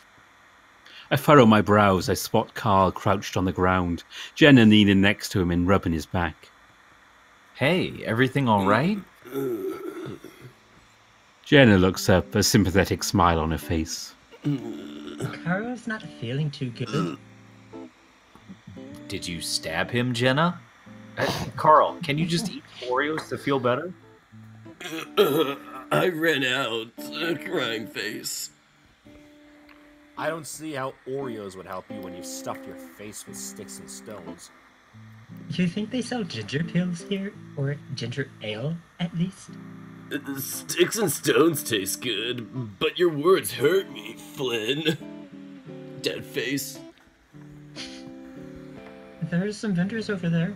I furrow my brows, I spot Carl crouched on the ground, Jenna kneeling next to him and rubbing his back. Hey, everything all right? Jenna looks up, a sympathetic smile on her face. Carl's not feeling too good. Did you stab him, Jenna? Carl, can you just eat Oreos to feel better? I ran out. Crying face. I don't see how Oreos would help you when you've stuffed your face with sticks and stones. You think they sell ginger pills here? Or ginger ale, at least? Sticks and stones taste good, but your words hurt me, Flynn. Dead face. There's some vendors over there.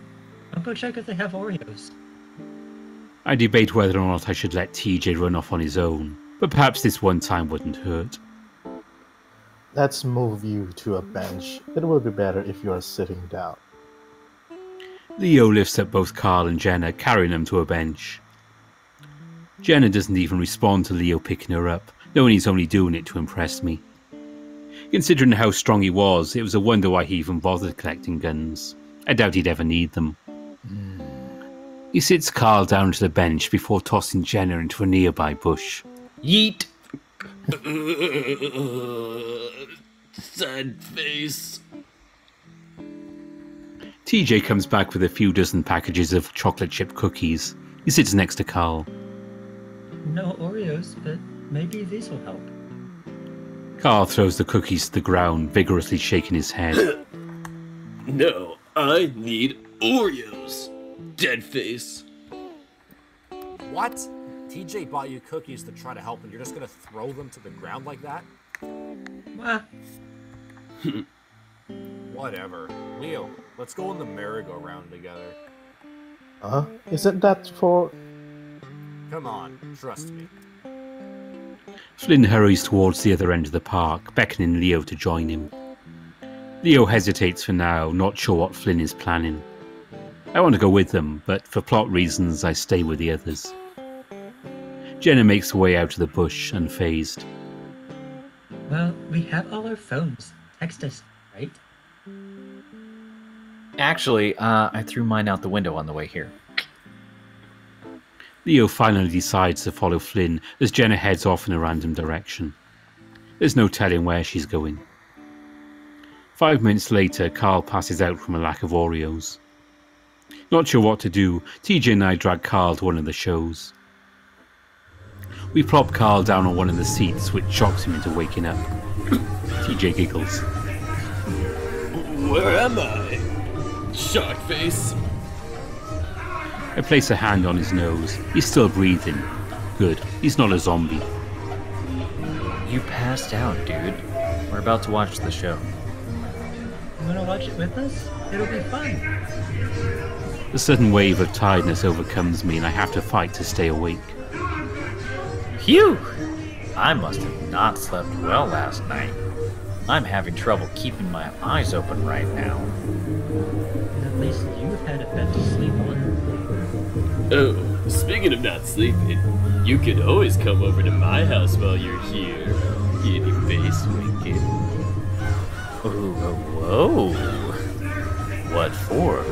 I'll go check if they have Oreos. I debate whether or not I should let TJ run off on his own, but perhaps this one time wouldn't hurt. Let's move you to a bench. It will be better if you are sitting down. Leo lifts up both Carl and Jenna, carrying them to a bench. Jenna doesn't even respond to Leo picking her up, knowing he's only doing it to impress me. Considering how strong he was, it was a wonder why he even bothered collecting guns. I doubt he'd ever need them. He sits Carl down to the bench before tossing Jenna into a nearby bush. Yeet! Sad face. TJ comes back with a few dozen packages of chocolate chip cookies. He sits next to Carl. No Oreos, but maybe these will help. Carl throws the cookies to the ground, vigorously shaking his head. No, I need Oreos. Dead face. What? TJ bought you cookies to try to help and you're just gonna throw them to the ground like that? What? Whatever. Leo, let's go on the merry-go-round together. Isn't that for... Come on, trust me. Flynn hurries towards the other end of the park, beckoning Leo to join him. Leo hesitates for now, not sure what Flynn is planning. I want to go with them, but for plot reasons I stay with the others. Jenna makes her way out of the bush, unfazed. Well, we have all our phones. Text us, right? Actually, I threw mine out the window on the way here. Leo finally decides to follow Flynn as Jenna heads off in a random direction. There's no telling where she's going. 5 minutes later, Carl passes out from a lack of Oreos. Not sure what to do, TJ and I drag Carl to one of the shows. We plop Carl down on one of the seats, which shocks him into waking up. TJ giggles. Where am I? Shock face. I place a hand on his nose. He's still breathing. Good, he's not a zombie. You passed out, dude. We're about to watch the show. You wanna watch it with us? It'll be fun. A sudden wave of tiredness overcomes me and I have to fight to stay awake. Phew! I must have not slept well last night. I'm having trouble keeping my eyes open right now. At least you've had a bed to sleep on. Oh, speaking of not sleeping, you can always come over to my house while you're here. Kitty face winking. Ooh, whoa. What for?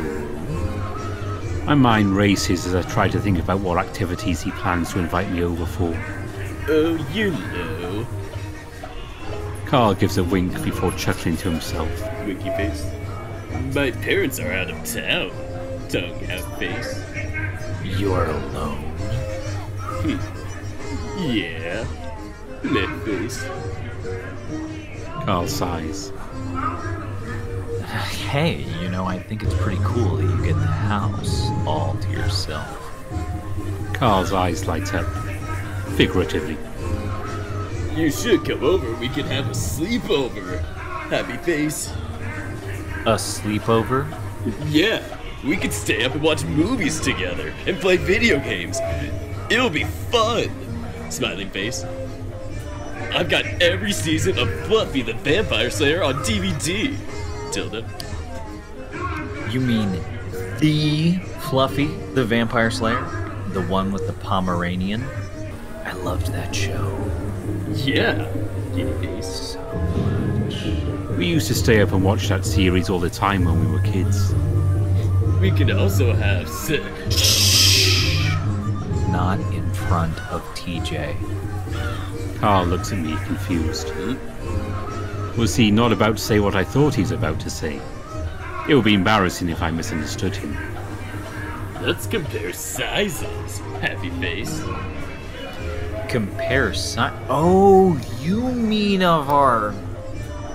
My mind races as I try to think about what activities he plans to invite me over for. Oh, you know. Carl gives a wink before chuckling to himself. Winky face. My parents are out of town. Tongue out face. You're alone. Yeah. Lip face. Carl sighs. Hey, you know, I think it's pretty cool that you get the house all to yourself. Carl's eyes light up. Figuratively. You should come over. We can have a sleepover. Happy face. A sleepover? Yeah. We could stay up and watch movies together and play video games. It'll be fun. Smiling face. I've got every season of Buffy the Vampire Slayer on DVD. Tilda. You mean the Fluffy the Vampire Slayer? The one with the Pomeranian? I loved that show. Yeah. Kitty face. So much. We used to stay up and watch that series all the time when we were kids. We could also have Shh! Not in front of TJ. Carl looks at me confused. Was he not about to say what I thought he was about to say? It would be embarrassing if I misunderstood him. Let's compare sizes. Happy face. Compare Oh, you mean of our...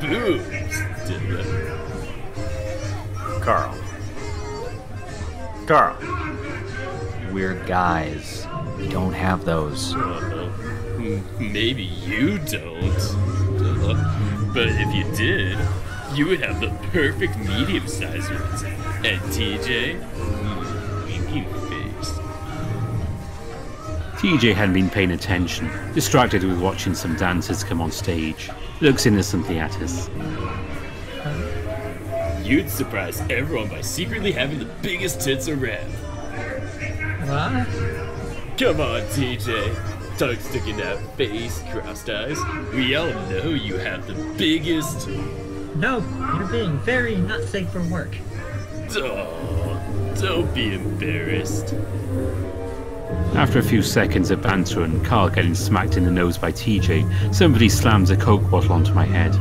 Boobs. Tilda. Carl. We're guys. We don't have those. Maybe you don't. But if you did, you would have the perfect medium-sized ones. And TJ? Winky face. TJ hadn't been paying attention, distracted with watching some dancers come on stage. Looks innocently at us. You'd surprise everyone by secretly having the biggest tits around. What? Come on, TJ. Tongue sticking out, face, crossed eyes. We all know you have the biggest... No, you're being very not safe for work. Oh, don't be embarrassed. After a few seconds of banter and Carl getting smacked in the nose by TJ, somebody slams a Coke bottle onto my head.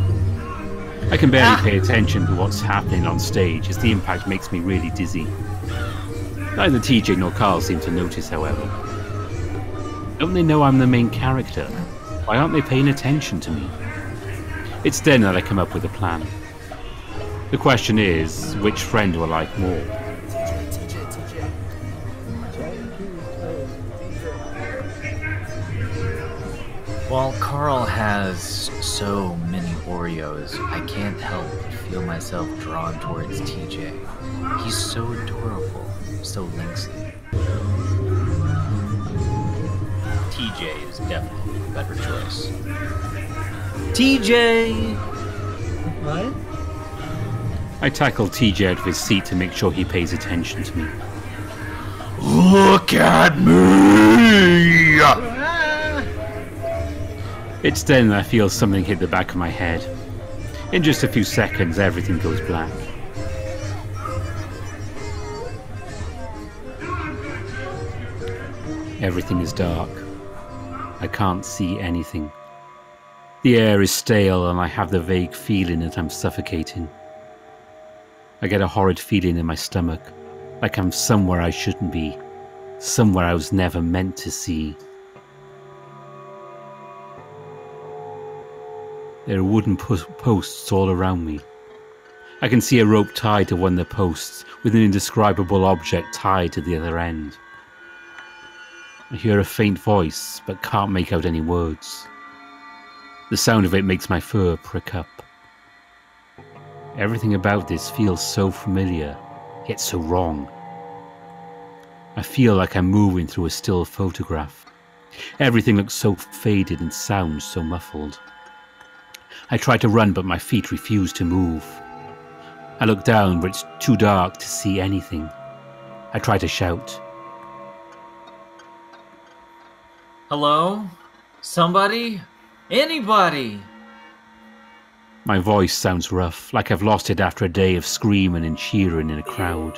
I can barely pay attention to what's happening on stage as the impact makes me really dizzy. Neither TJ nor Carl seem to notice, however. Don't they know I'm the main character? Why aren't they paying attention to me? It's then that I come up with a plan. The question is, which friend do I like more? While Carl has so many Oreos, I can't help but feel myself drawn towards TJ. He's so adorable, so lynxy. TJ is definitely the better choice. TJ! What? I tackle TJ out of his seat to make sure he pays attention to me. Look at me! Ah! It's then that I feel something hit the back of my head. In just a few seconds, everything goes black. Everything is dark. I can't see anything. The air is stale and I have the vague feeling that I'm suffocating. I get a horrid feeling in my stomach, like I'm somewhere I shouldn't be, somewhere I was never meant to see. There are wooden posts all around me. I can see a rope tied to one of the posts, with an indescribable object tied to the other end. I hear a faint voice, but can't make out any words. The sound of it makes my fur prick up. Everything about this feels so familiar, yet so wrong. I feel like I'm moving through a still photograph. Everything looks so faded and sounds so muffled. I try to run, but my feet refuse to move. I look down, but it's too dark to see anything. I try to shout. Hello? Somebody? Anybody? My voice sounds rough, like I've lost it after a day of screaming and cheering in a crowd.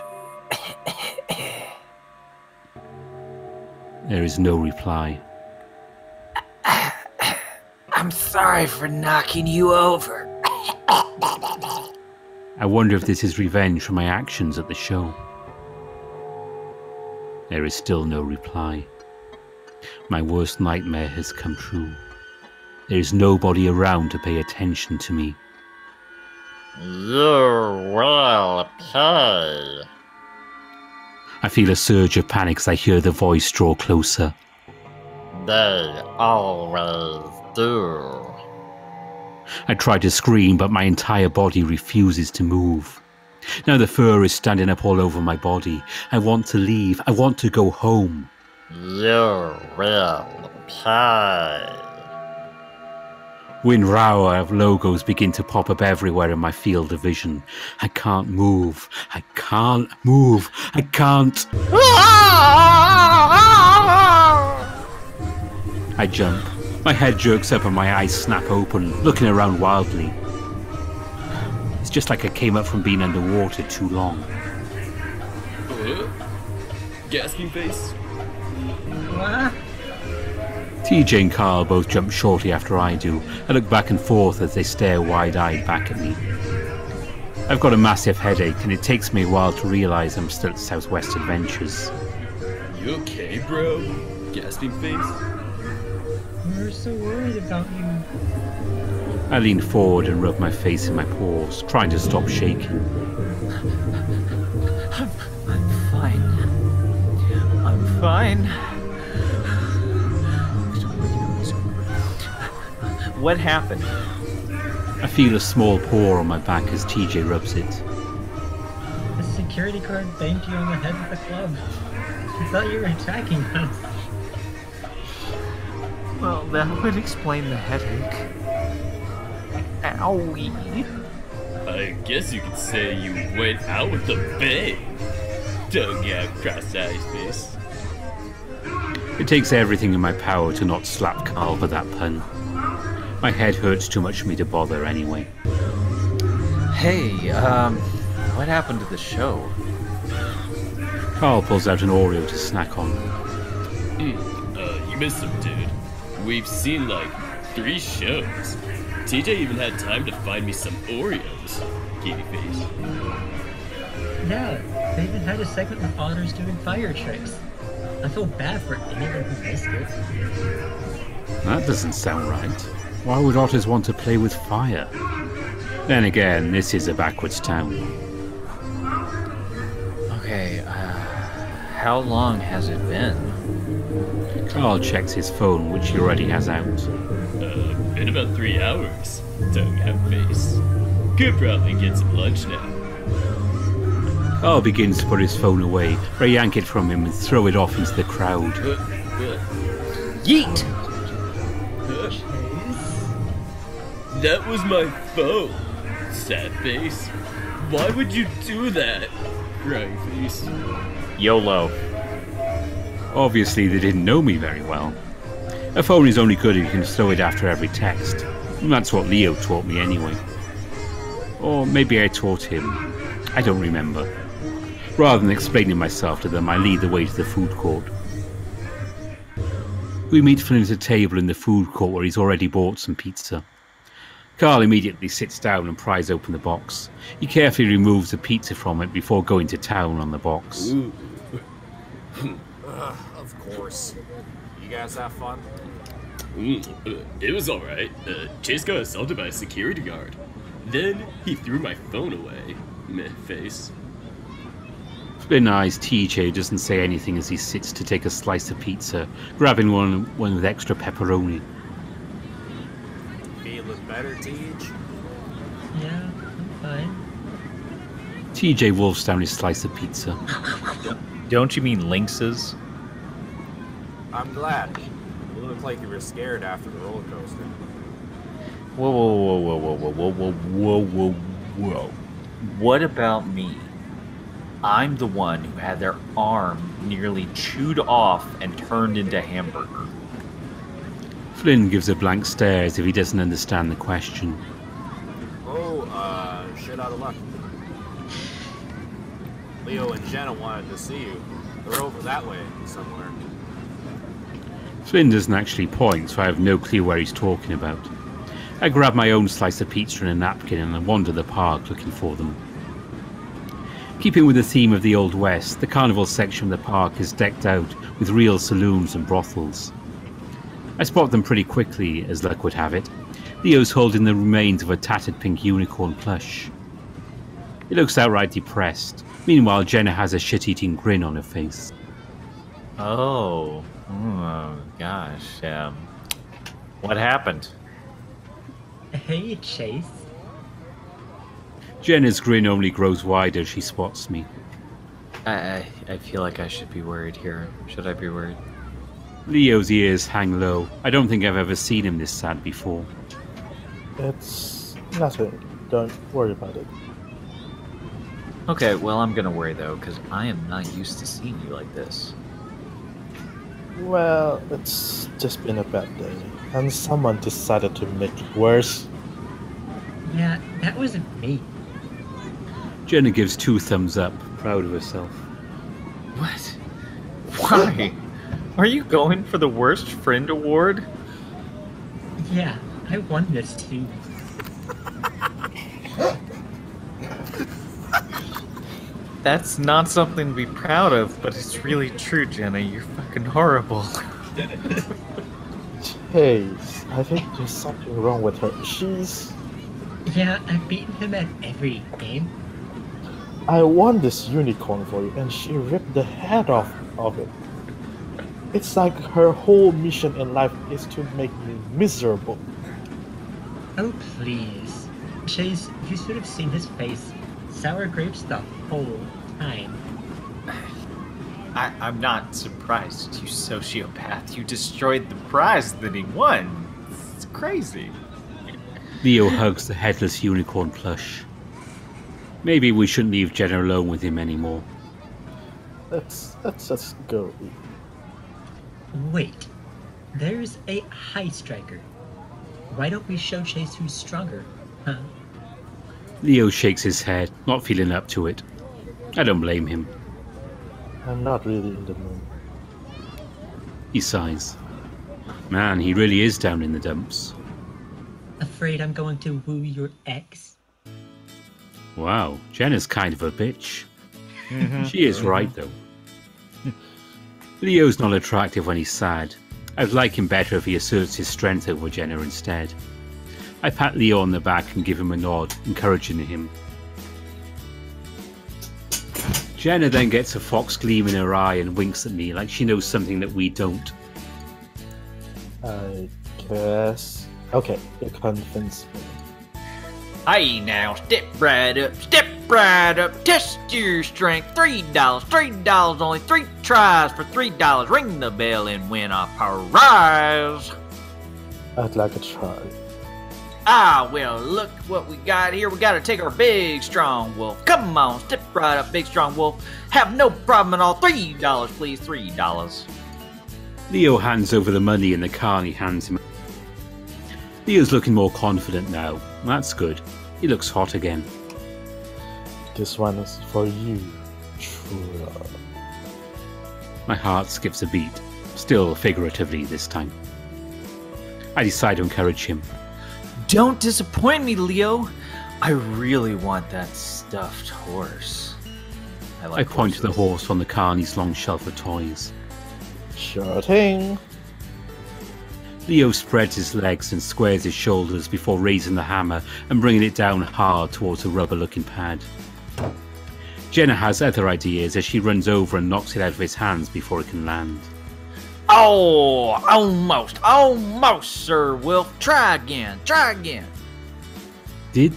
There is no reply. I'm sorry for knocking you over. I wonder if this is revenge for my actions at the show. There is still no reply. My worst nightmare has come true. There is nobody around to pay attention to me. You will pay. I feel a surge of panic as I hear the voice draw closer. They always do. I try to scream, but my entire body refuses to move. Now the fur is standing up all over my body. I want to leave. I want to go home. You will pay. WinRAR logos begin to pop up everywhere in my field of vision. I can't move. I can't move. I can't. I jump. My head jerks up and my eyes snap open, looking around wildly. It's just like I came up from being underwater too long. Gasping face? What? TJ and Carl both jump shortly after I do. I look back and forth as they stare wide-eyed back at me. I've got a massive headache, and it takes me a while to realise I'm still at Southwest Adventures. You okay, bro? Gasping face? We're so worried about you. I lean forward and rub my face in my paws, trying to stop shaking. I'm fine. I'm fine. What happened? I feel a small paw on my back as TJ rubs it. The security guard banged you on the head with a club. I thought you were attacking us. Well, that would explain the headache. Owie. I guess you could say you went out with a bang. Tongue out, cross-eyed face. It takes everything in my power to not slap Carl for that pun. My head hurts too much for me to bother anyway. Hey, what happened to the show? Carl pulls out an Oreo to snack on. You missed some, dude. We've seen like 3 shows. TJ even had time to find me some Oreos. Kitty face. Yeah, they even had a segment with otters doing fire tricks. I feel bad for anyone who missed it. That doesn't sound right. Why would otters want to play with fire? Then again, this is a backwards town. Okay, how long has it been? Carl checks his phone, which he already has out. Been about 3 hours. Tongue out face. Could probably get some lunch now. Carl begins to put his phone away, but I yank it from him and throw it off into the crowd. Yeet! That was my phone. Sad face. Why would you do that? Crying face. YOLO. Obviously, they didn't know me very well. A phone is only good if you can throw it after every text. And that's what Leo taught me anyway. Or maybe I taught him. I don't remember. Rather than explaining myself to them, I lead the way to the food court. We meet Flynn at a table in the food court where he's already bought some pizza. Carl immediately sits down and pries open the box. He carefully removes the pizza from it before going to town on the box. Ooh. Of course. You guys have fun? It was alright. Chase got assaulted by a security guard. Then he threw my phone away. Meh face. Flynn eyes TJ, doesn't say anything as he sits to take a slice of pizza, grabbing one with extra pepperoni. Feeling better, Teach? Yeah, I'm fine. TJ wolfs down his slice of pizza. Don't you mean lynxes? I'm glad. You look like you were scared after the roller coaster. Whoa, whoa, whoa, whoa, whoa, whoa, whoa, whoa, whoa, whoa. What about me? I'm the one who had their arm nearly chewed off and turned into hamburger. Flynn gives a blank stare as if he doesn't understand the question. Oh, shit out of luck. Leo and Jenna wanted to see you. They're over that way, somewhere. Flynn doesn't actually point, so I have no clue where he's talking about. I grab my own slice of pizza and a napkin and I wander the park looking for them. Keeping with the theme of the Old West, the carnival section of the park is decked out with real saloons and brothels. I spot them pretty quickly, as luck would have it. Leo's holding the remains of a tattered pink unicorn plush. He looks outright depressed. Meanwhile, Jenna has a shit-eating grin on her face. Oh gosh. What happened? Hey, Chase. Jenna's grin only grows wider as she spots me. I feel like I should be worried here. Should I be worried? Leo's ears hang low. I don't think I've ever seen him this sad before. It's nothing. Don't worry about it. Okay, well, I'm gonna worry though, because I am not used to seeing you like this. Well, it's just been a bad day, and someone decided to make it worse. Yeah, that wasn't me. Jenna gives 2 thumbs up, proud of herself. What? Why? Are you going for the worst friend award? Yeah, I won this too. That's not something to be proud of, but it's really true, Jenna. You're fucking horrible. Chase, I think there's something wrong with her. Yeah, I've beaten him at every game. I won this unicorn for you, and she ripped the head off of it. It's like her whole mission in life is to make me miserable. Oh, please. Chase, you should have seen his face. Sour grapes the whole time. I'm not surprised, you sociopath. You destroyed the prize that he won. It's crazy. Leo hugs the headless unicorn plush. Maybe we shouldn't leave Jenna alone with him anymore. Let's just go. Wait, there's a high striker. Why don't we show Chase who's stronger, huh? Leo shakes his head, not feeling up to it. I don't blame him. I'm not really in the mood. He sighs. Man, he really is down in the dumps. Afraid I'm going to woo your ex? Wow, Jenna's kind of a bitch. She is right, though. Leo's not attractive when he's sad. I'd like him better if he asserts his strength over Jenna instead. I pat Leo on the back and give him a nod, encouraging him. Jenna then gets a fox gleam in her eye and winks at me like she knows something that we don't. I guess. Okay, you convinced me. Hey now, step right up, test your strength. $3, only 3 tries for $3. Ring the bell and win a prize. I'd like a try. Ah, well, look what we got here. We gotta take our big, strong wolf. Come on, step right up, big, strong wolf. Have no problem at all. $3, please, $3. Leo hands over the money in the car and he hands him. Leo's looking more confident now. That's good. He looks hot again. This one is for you, true love. My heart skips a beat, still figuratively this time. I decide to encourage him. Don't disappoint me, Leo. I really want that stuffed horse. I point to the horse on the carny's long shelf of toys. Sure thing. Leo spreads his legs and squares his shoulders before raising the hammer and bringing it down hard towards the rubber-looking pad. Jenna has other ideas as she runs over and knocks it out of his hands before it can land. Oh, almost, Sir Wolf. Try again. Did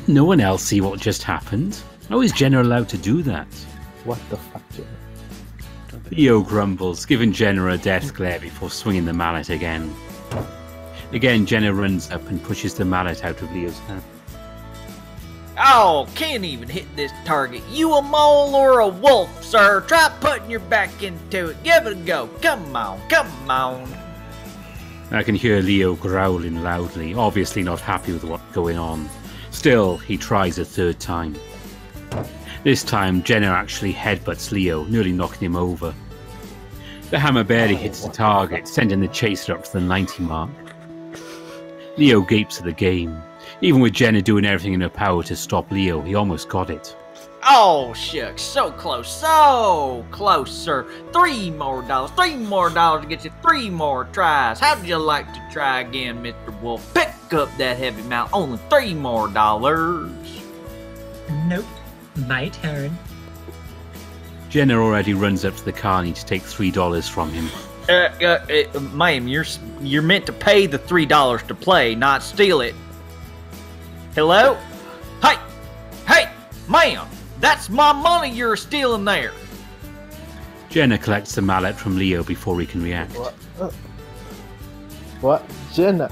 no one else see what just happened? How is Jenna allowed to do that? What the fuck, Jenna? Leo grumbles, giving Jenna a death glare before swinging the mallet again. Again, Jenna runs up and pushes the mallet out of Leo's hand. Oh, can't even hit this target. You a mole or a wolf, sir? Try putting your back into it. Give it a go. Come on. I can hear Leo growling loudly, obviously not happy with what's going on. Still, he tries a third time. This time, Jenna actually headbutts Leo, nearly knocking him over. The hammer barely hits the target, sending the chaser up to the 90 mark. Leo gapes at the game. Even with Jenna doing everything in her power to stop Leo, he almost got it. Oh, shucks. So close, sir. $3 more to get you 3 more tries. How'd you like to try again, Mr. Wolf? Pick up that heavy mount. Only $3 more. Nope. My turn. Jenna already runs up to the carny to take $3 from him. Ma'am, you're meant to pay the $3 to play, not steal it. Hello? Hey, ma'am, that's my money you're stealing there. Jenna collects the mallet from Leo before he can react. What? Jenna?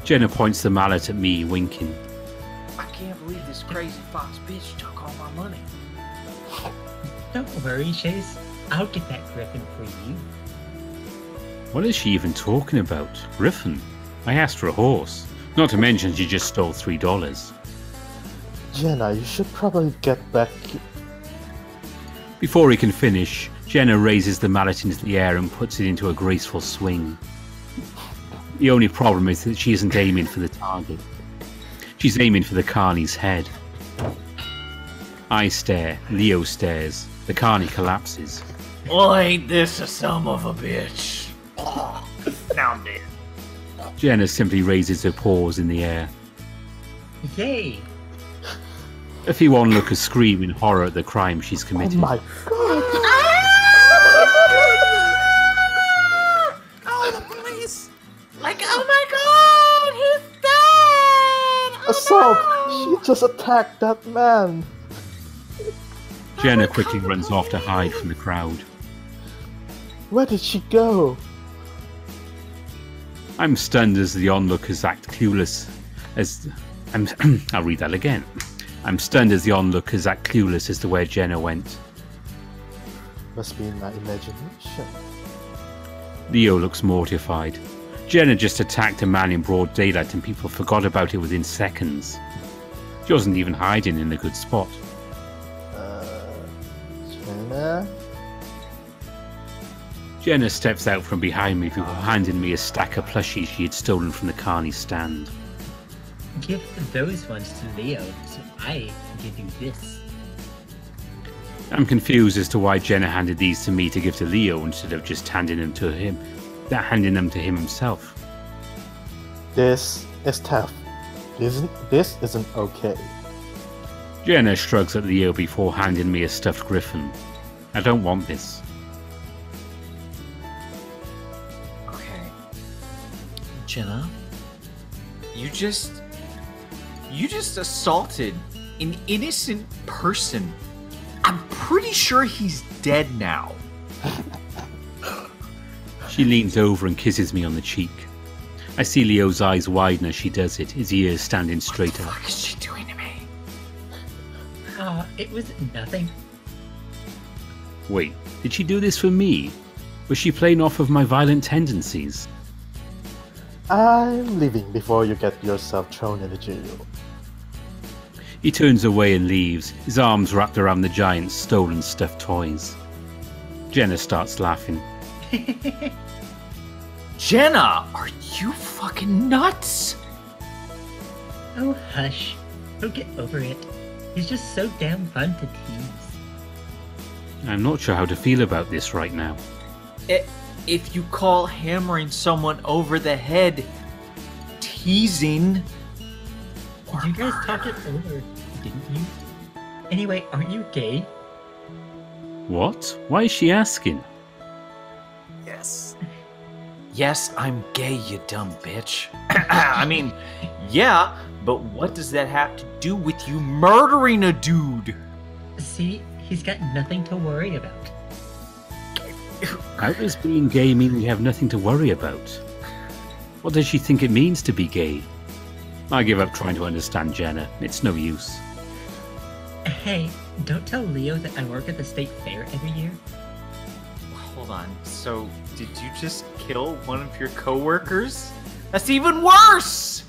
Jenna points the mallet at me, winking. I can't believe this crazy fox bitch took all my money. Don't worry, Chase. I'll get that griffin for you. What is she even talking about? Griffin? I asked for a horse. Not to mention she just stole $3. Jenna, you should probably get back. Before he can finish, Jenna raises the mallet into the air and puts it into a graceful swing. The only problem is that she isn't aiming for the target. She's aiming for the carny's head. I stare, Leo stares. The carny collapses. Well, ain't this a son of a bitch? Oh, now I'm dead. Jenna simply raises her paws in the air. Yay! A few onlookers scream in horror at the crime she's committed. Oh my god! Oh, the police! Oh my god, he's dead! Assault! She just attacked that man! Jenna quickly runs off to hide from the crowd. Where did she go? I'm stunned as the onlookers act clueless as... I'll read that again. I'm stunned as the onlookers act clueless as to where Jenna went. Must be in my imagination. Leo looks mortified. Jenna just attacked a man in broad daylight and people forgot about it within seconds. She wasn't even hiding in a good spot. Jenna? Jenna steps out from behind me before handing me a stack of plushies she had stolen from the carny stand. Give those ones to Leo, so I can give you this. I'm confused as to why Jenna handed these to me to give to Leo instead of just handing them to him himself. This is tough. This isn't okay. Jenna shrugs at Leo before handing me a stuffed griffin. I don't want this. Okay. Jenna, you just assaulted an innocent person. I'm pretty sure he's dead now. She leans over and kisses me on the cheek. I see Leo's eyes widen as she does it, his ears standing straight up. What is she doing to me? It was nothing. Wait, did she do this for me? Was she playing off of my violent tendencies? I'm leaving before you get yourself thrown into jail. He turns away and leaves, his arms wrapped around the giant's stolen stuffed toys. Jenna starts laughing. Jenna, are you fucking nuts? Oh, hush. He'll get over it. He's just so damn fun to tease. I'm not sure how to feel about this right now. If you call hammering someone over the head teasing... You guys talked it over, didn't you? Anyway, aren't you gay? What? Why is she asking? Yes. Yes, I'm gay, you dumb bitch. I mean, yeah, but what does that have to do with you murdering a dude? See, he's got nothing to worry about. How does being gay mean we have nothing to worry about? What does she think it means to be gay? I give up trying to understand Jenna. It's no use. Hey, don't tell Leo that I work at the state fair every year. Hold on, so did you just kill one of your coworkers? That's even worse!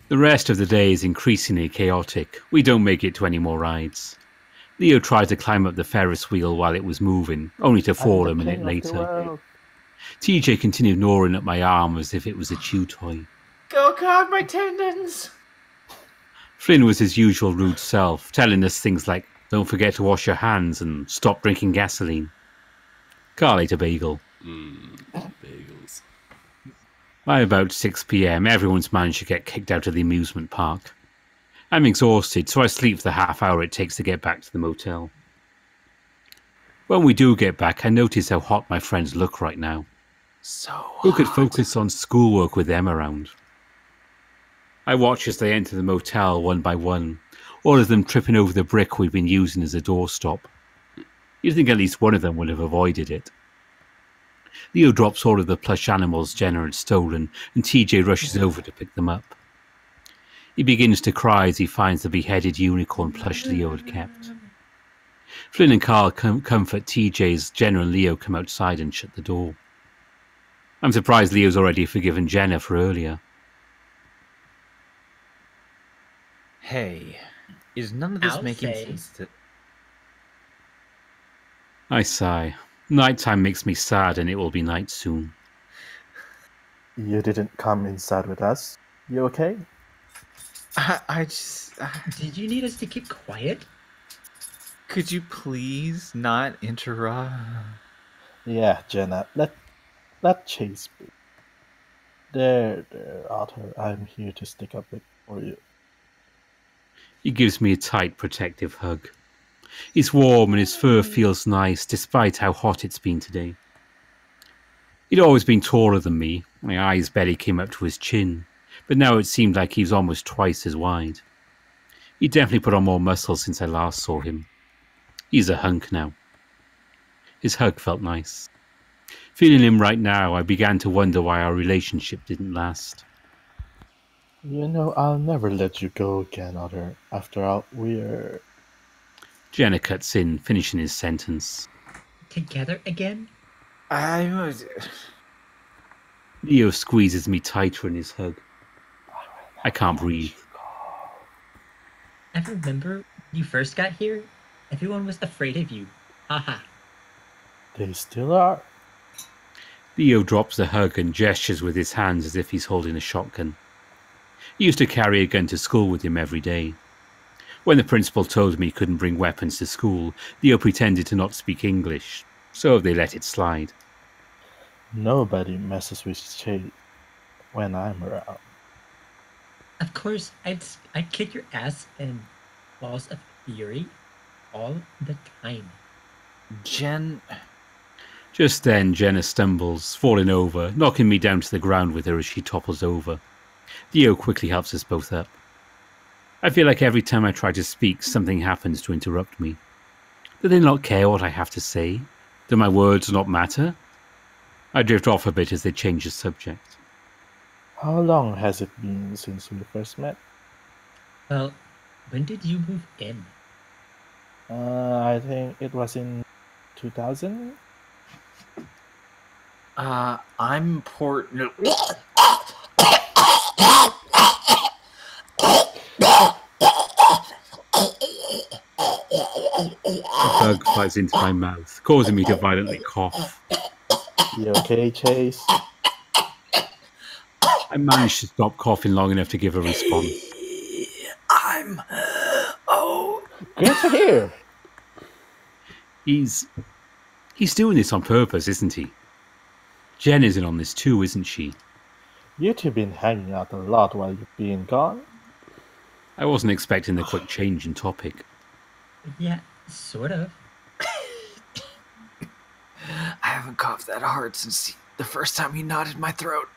The rest of the day is increasingly chaotic. We don't make it to any more rides. Leo tried to climb up the Ferris wheel while it was moving, only to fall a minute later. TJ continued gnawing at my arm as if it was a chew toy. Oh god, my tendons! Flynn was his usual rude self, telling us things like, don't forget to wash your hands and stop drinking gasoline. Carl ate a bagel. Bagels. By about 6 p.m, everyone's managed to get kicked out of the amusement park. I'm exhausted, so I sleep for the half hour it takes to get back to the motel. When we do get back, I notice how hot my friends look right now. So Who could focus on schoolwork with them around? I watch as they enter the motel one by one, all of them tripping over the brick we've been using as a doorstop. You'd think at least one of them would have avoided it. Leo drops all of the plush animals Jenna had stolen, and TJ rushes over to pick them up. He begins to cry as he finds the beheaded unicorn plush Leo had kept. Flynn and Carl comfort TJ as Jenna and Leo come outside and shut the door. I'm surprised Leo's already forgiven Jenna for earlier. Hey, is none of this I'll making say. sense to... I sigh. Nighttime makes me sad and it will be night soon. You didn't come inside with us. You okay? I just... Did you need us to keep quiet? could you please not interrupt? Yeah, Jenna. Let Chase be. There, Arthur. I'm here to stick up for you. He gives me a tight, protective hug. He's warm and his fur feels nice, despite how hot it's been today. He'd always been taller than me. My eyes barely came up to his chin, but now it seemed like he was almost twice as wide. He definitely put on more muscle since I last saw him. He's a hunk now. His hug felt nice. Feeling him right now, I began to wonder why our relationship didn't last. You know, I'll never let you go again, Arthur. After all, we're... Jenna cuts in, finishing his sentence. Together again? I was... Leo squeezes me tighter in his hug. I can't breathe. I remember when you first got here, everyone was afraid of you. Haha. They still are. Leo drops the hug and gestures with his hands as if he's holding a shotgun. He used to carry a gun to school with him every day. When the principal told me he couldn't bring weapons to school, Leo pretended to not speak English, so they let it slide. Nobody messes with Chase when I'm around. Of course, I'd kick your ass in balls of fury all the time. Jen... Just then, Jenna stumbles, falling over, knocking me down to the ground with her as she topples over. Leo quickly helps us both up. I feel like every time I try to speak, something happens to interrupt me. Do they not care what I have to say? Do my words not matter? I drift off a bit as they change the subject. How long has it been since we first met? Well, when did you move in? I think it was in 2000? I'm Port... No. A bug flies into my mouth, causing me to violently cough. You okay, Chase? I managed to stop coughing long enough to give a response. I'm... Oh... Good to hear. He's doing this on purpose, isn't he? Jen is in on this too, isn't she? You two been hanging out a lot while you've been gone? I wasn't expecting the quick change in topic. Yeah, sort of. I haven't coughed that hard since the first time he knotted my throat.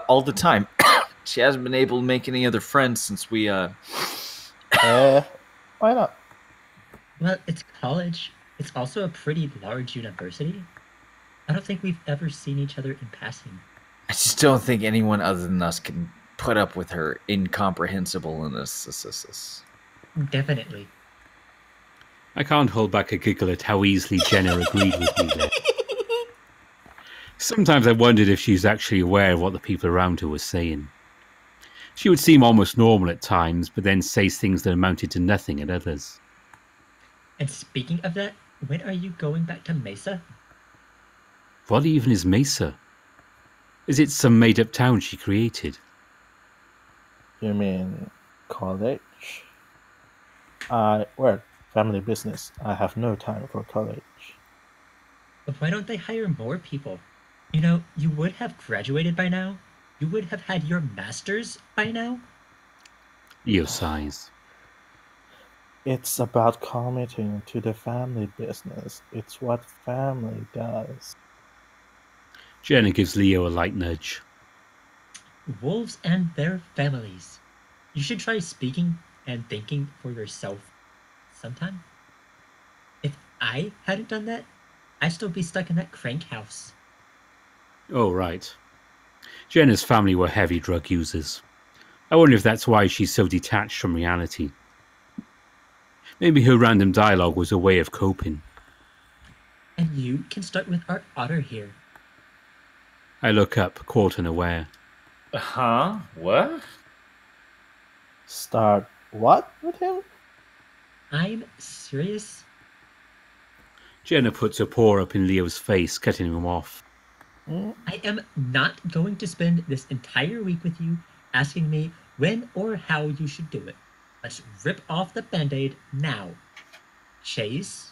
All the time. She hasn't been able to make any other friends since we, Why not? Well, it's college. It's also a pretty large university. I don't think we've ever seen each other in passing. I just don't think anyone other than us can put up with her incomprehensibleness. Definitely. I can't hold back a giggle at how easily Jenna agreed with me there. Sometimes I wondered if she was actually aware of what the people around her were saying. She would seem almost normal at times, but then say things that amounted to nothing at others. And speaking of that, when are you going back to Mesa? What even is Mesa? Is it some made-up town she created? You mean college? Family business. I have no time for college. But why don't they hire more people? You know, you would have graduated by now. You would have had your master's by now. Leo sighs. It's about committing to the family business. It's what family does. Jenna gives Leo a light nudge. Wolves and their families. You should try speaking and thinking for yourself sometime. If I hadn't done that, I'd still be stuck in that crank house. Oh, right. Jenna's family were heavy drug users. I wonder if that's why she's so detached from reality. Maybe her random dialogue was a way of coping. And you can start with our otter here. I look up, caught unaware. Huh? What? Start what with him? I'm serious. Jenna puts her paw up in Leo's face, cutting him off. I am not going to spend this entire week with you asking me when or how you should do it. Let's rip off the band-aid now. Chase?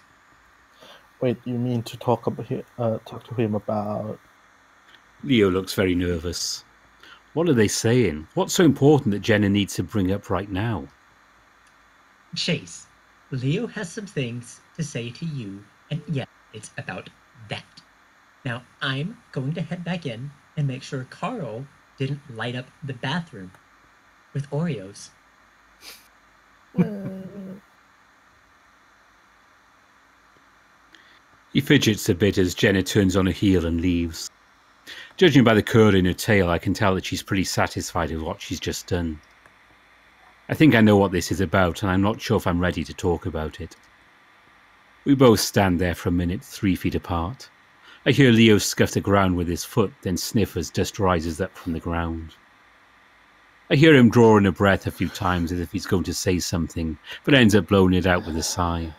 Wait, you mean to talk to him about... Leo looks very nervous. What are they saying? What's so important that Jenna needs to bring up right now? Chase, Leo has some things to say to you, and yeah, it's about that. Now, I'm going to head back in and make sure Carl didn't light up the bathroom with Oreos. He fidgets a bit as Jenna turns on her heel and leaves. Judging by the curl in her tail, I can tell that she's pretty satisfied with what she's just done. I think I know what this is about, and I'm not sure if I'm ready to talk about it. We both stand there for a minute, 3 feet apart. I hear Leo scuff the ground with his foot, then sniff as dust rises up from the ground. I hear him draw in a breath a few times as if he's going to say something, but ends up blowing it out with a sigh.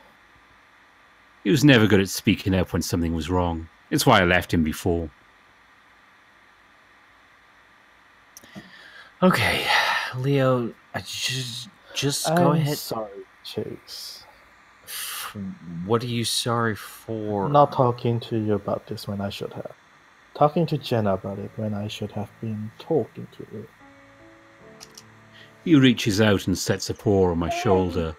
He was never good at speaking up when something was wrong. It's why I left him before. Okay, Leo, just go ahead. I'm sorry, Chase. What are you sorry for? Not talking to you about this when I should have. Talking to Jenna about it when I should have been talking to you. He reaches out and sets a paw on my shoulder,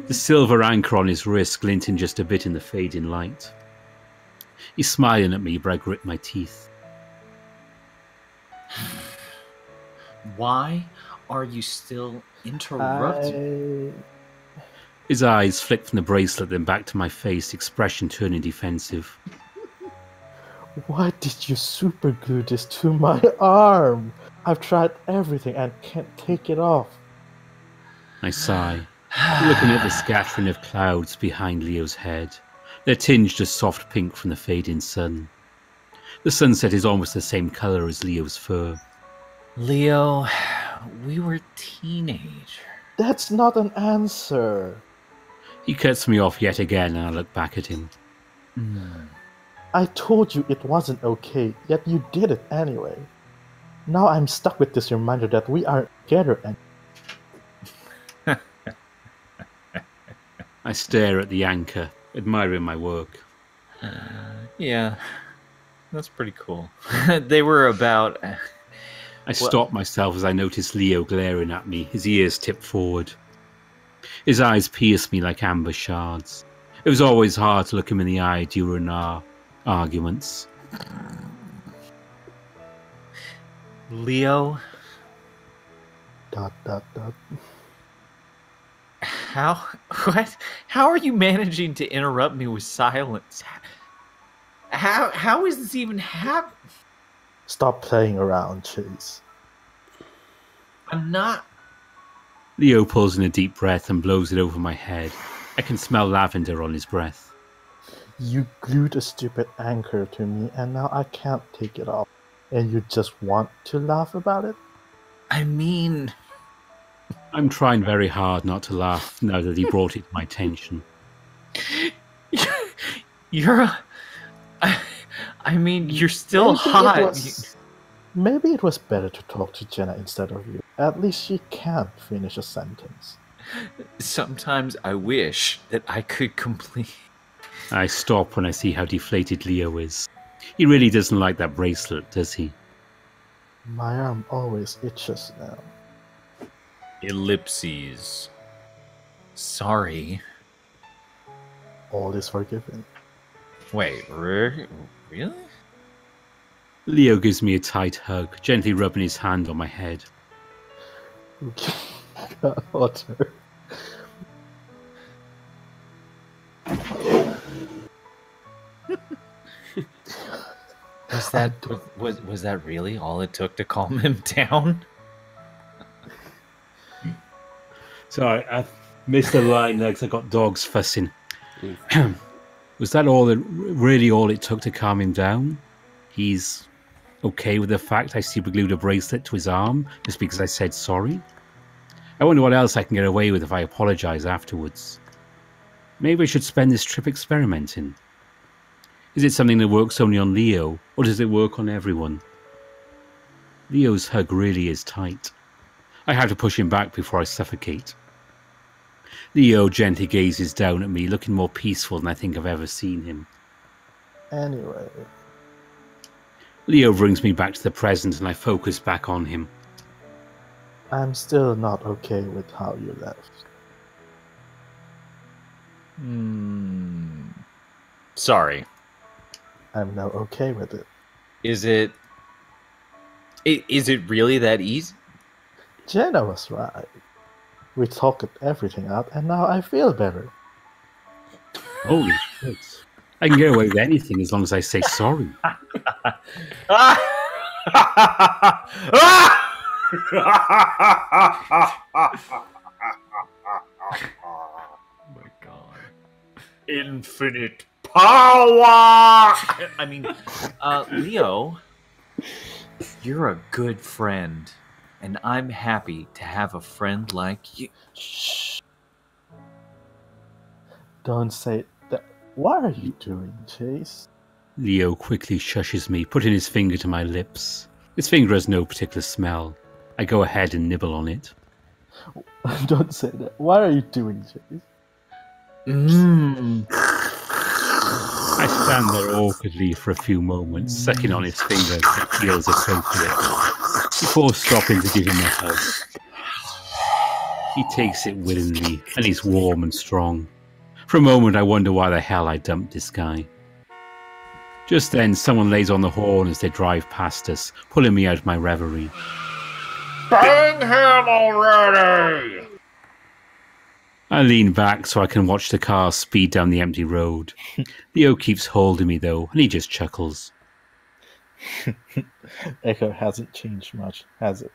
the silver anchor on his wrist glinting just a bit in the fading light. He's smiling at me, but I grit my teeth. Why are you still interrupting? His eyes flick from the bracelet, then back to my face, expression turning defensive. Why did you super glue this to my arm? I've tried everything and can't take it off. I sigh, looking at the scattering of clouds behind Leo's head. They're tinged a soft pink from the fading sun. The sunset is almost the same color as Leo's fur. Leo, we were teenagers. That's not an answer. He cuts me off yet again, and I look back at him. I told you it wasn't okay, yet you did it anyway. Now I'm stuck with this reminder that we aren't together and I stare at the anchor, admiring my work. Yeah, that's pretty cool. They were about... I stop myself as I notice Leo glaring at me, his ears tipped forward. His eyes pierce me like amber shards. It was always hard to look him in the eye during our arguments. Leo, dot. what? How are you managing to interrupt me with silence? How is this even happening? Stop playing around, Chase. I'm not... Leo pulls in a deep breath and blows it over my head. I can smell lavender on his breath. You glued a stupid anchor to me and now I can't take it off. And you just want to laugh about it? I mean... I'm trying very hard not to laugh now that he brought it to my attention. You're a... I mean, you're still hot. Maybe it was better to talk to Jenna instead of you. At least she can't finish a sentence. Sometimes I wish that I could complete... I stop when I see how deflated Leo is. He really doesn't like that bracelet, does he? My arm always itches now. Ellipses. Sorry. All is forgiven. Wait, really? Leo gives me a tight hug, gently rubbing his hand on my head. Otter. Was that really all it took to calm him down? Sorry, I missed the line there because I got dogs fussing. Was that really all it took to calm him down? He's okay with the fact I superglued a bracelet to his arm just because I said sorry? I wonder what else I can get away with if I apologize afterwards. Maybe I should spend this trip experimenting. Is it something that works only on Leo, or does it work on everyone? Leo's hug really is tight. I have to push him back before I suffocate. Leo gently gazes down at me, looking more peaceful than I think I've ever seen him. Anyway. Leo brings me back to the present and I focus back on him. I'm still not okay with how you left. Sorry. I'm now okay with it. Is it really that easy? Jenna was right. We talked everything out and now I feel better. Holy shit. I can get away with anything as long as I say sorry. Oh my god. Infinite power! I mean, Leo, you're a good friend, and I'm happy to have a friend like you. Shh. Don't say that. What are you doing, Chase? Leo quickly shushes me, putting his finger to my lips. His finger has no particular smell. I go ahead and nibble on it. Don't say that. What are you doing, Chase? I stand there awkwardly for a few moments, sucking on his finger as it feels appropriate, before stopping to give him a hug. He takes it willingly, and he's warm and strong. For a moment I wonder why the hell I dumped this guy. Just then, someone lays on the horn as they drive past us, pulling me out of my reverie. Bang him already! I lean back so I can watch the car speed down the empty road. Leo keeps holding me though, and he just chuckles. Echo hasn't changed much, has it?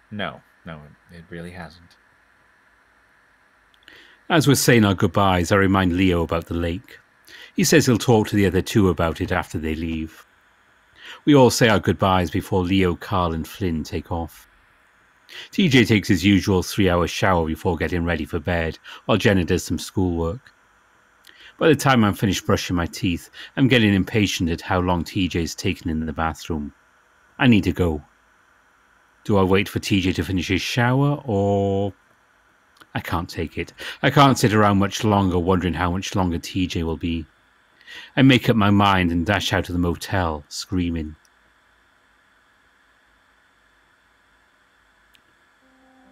No, it really hasn't. As we're saying our goodbyes, I remind Leo about the lake. He says he'll talk to the other two about it after they leave. We all say our goodbyes before Leo, Carl and Flynn take off. TJ takes his usual 3-hour shower before getting ready for bed, while Jenna does some schoolwork. By the time I'm finished brushing my teeth, I'm getting impatient at how long TJ's taken in the bathroom. I need to go. Do I wait for TJ to finish his shower, or... I can't take it. I can't sit around much longer wondering how much longer TJ will be. I make up my mind and dash out of the motel, screaming.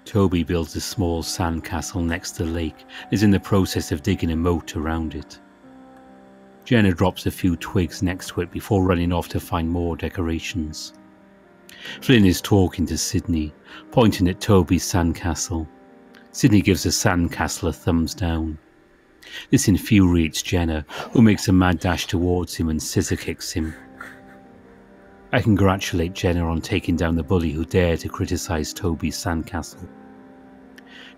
Toby builds a small sandcastle next to the lake and is in the process of digging a moat around it. Jenna drops a few twigs next to it before running off to find more decorations. Flynn is talking to Sydney, pointing at Toby's sandcastle. Sydney gives the sandcastle a thumbs down. This infuriates Jenna, who makes a mad dash towards him and scissor kicks him. I congratulate Jenna on taking down the bully who dared to criticize Toby's sandcastle.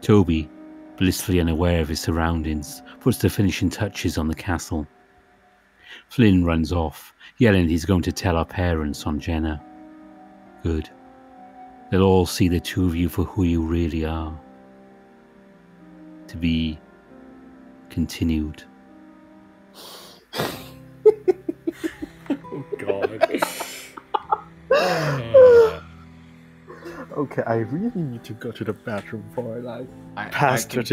Toby, blissfully unaware of his surroundings, puts the finishing touches on the castle. Flynn runs off, yelling he's going to tell our parents on Jenna. Good. They'll all see the two of you for who you really are. To be continued. Oh God. Okay, I really need to go to the bathroom for like I past can- 30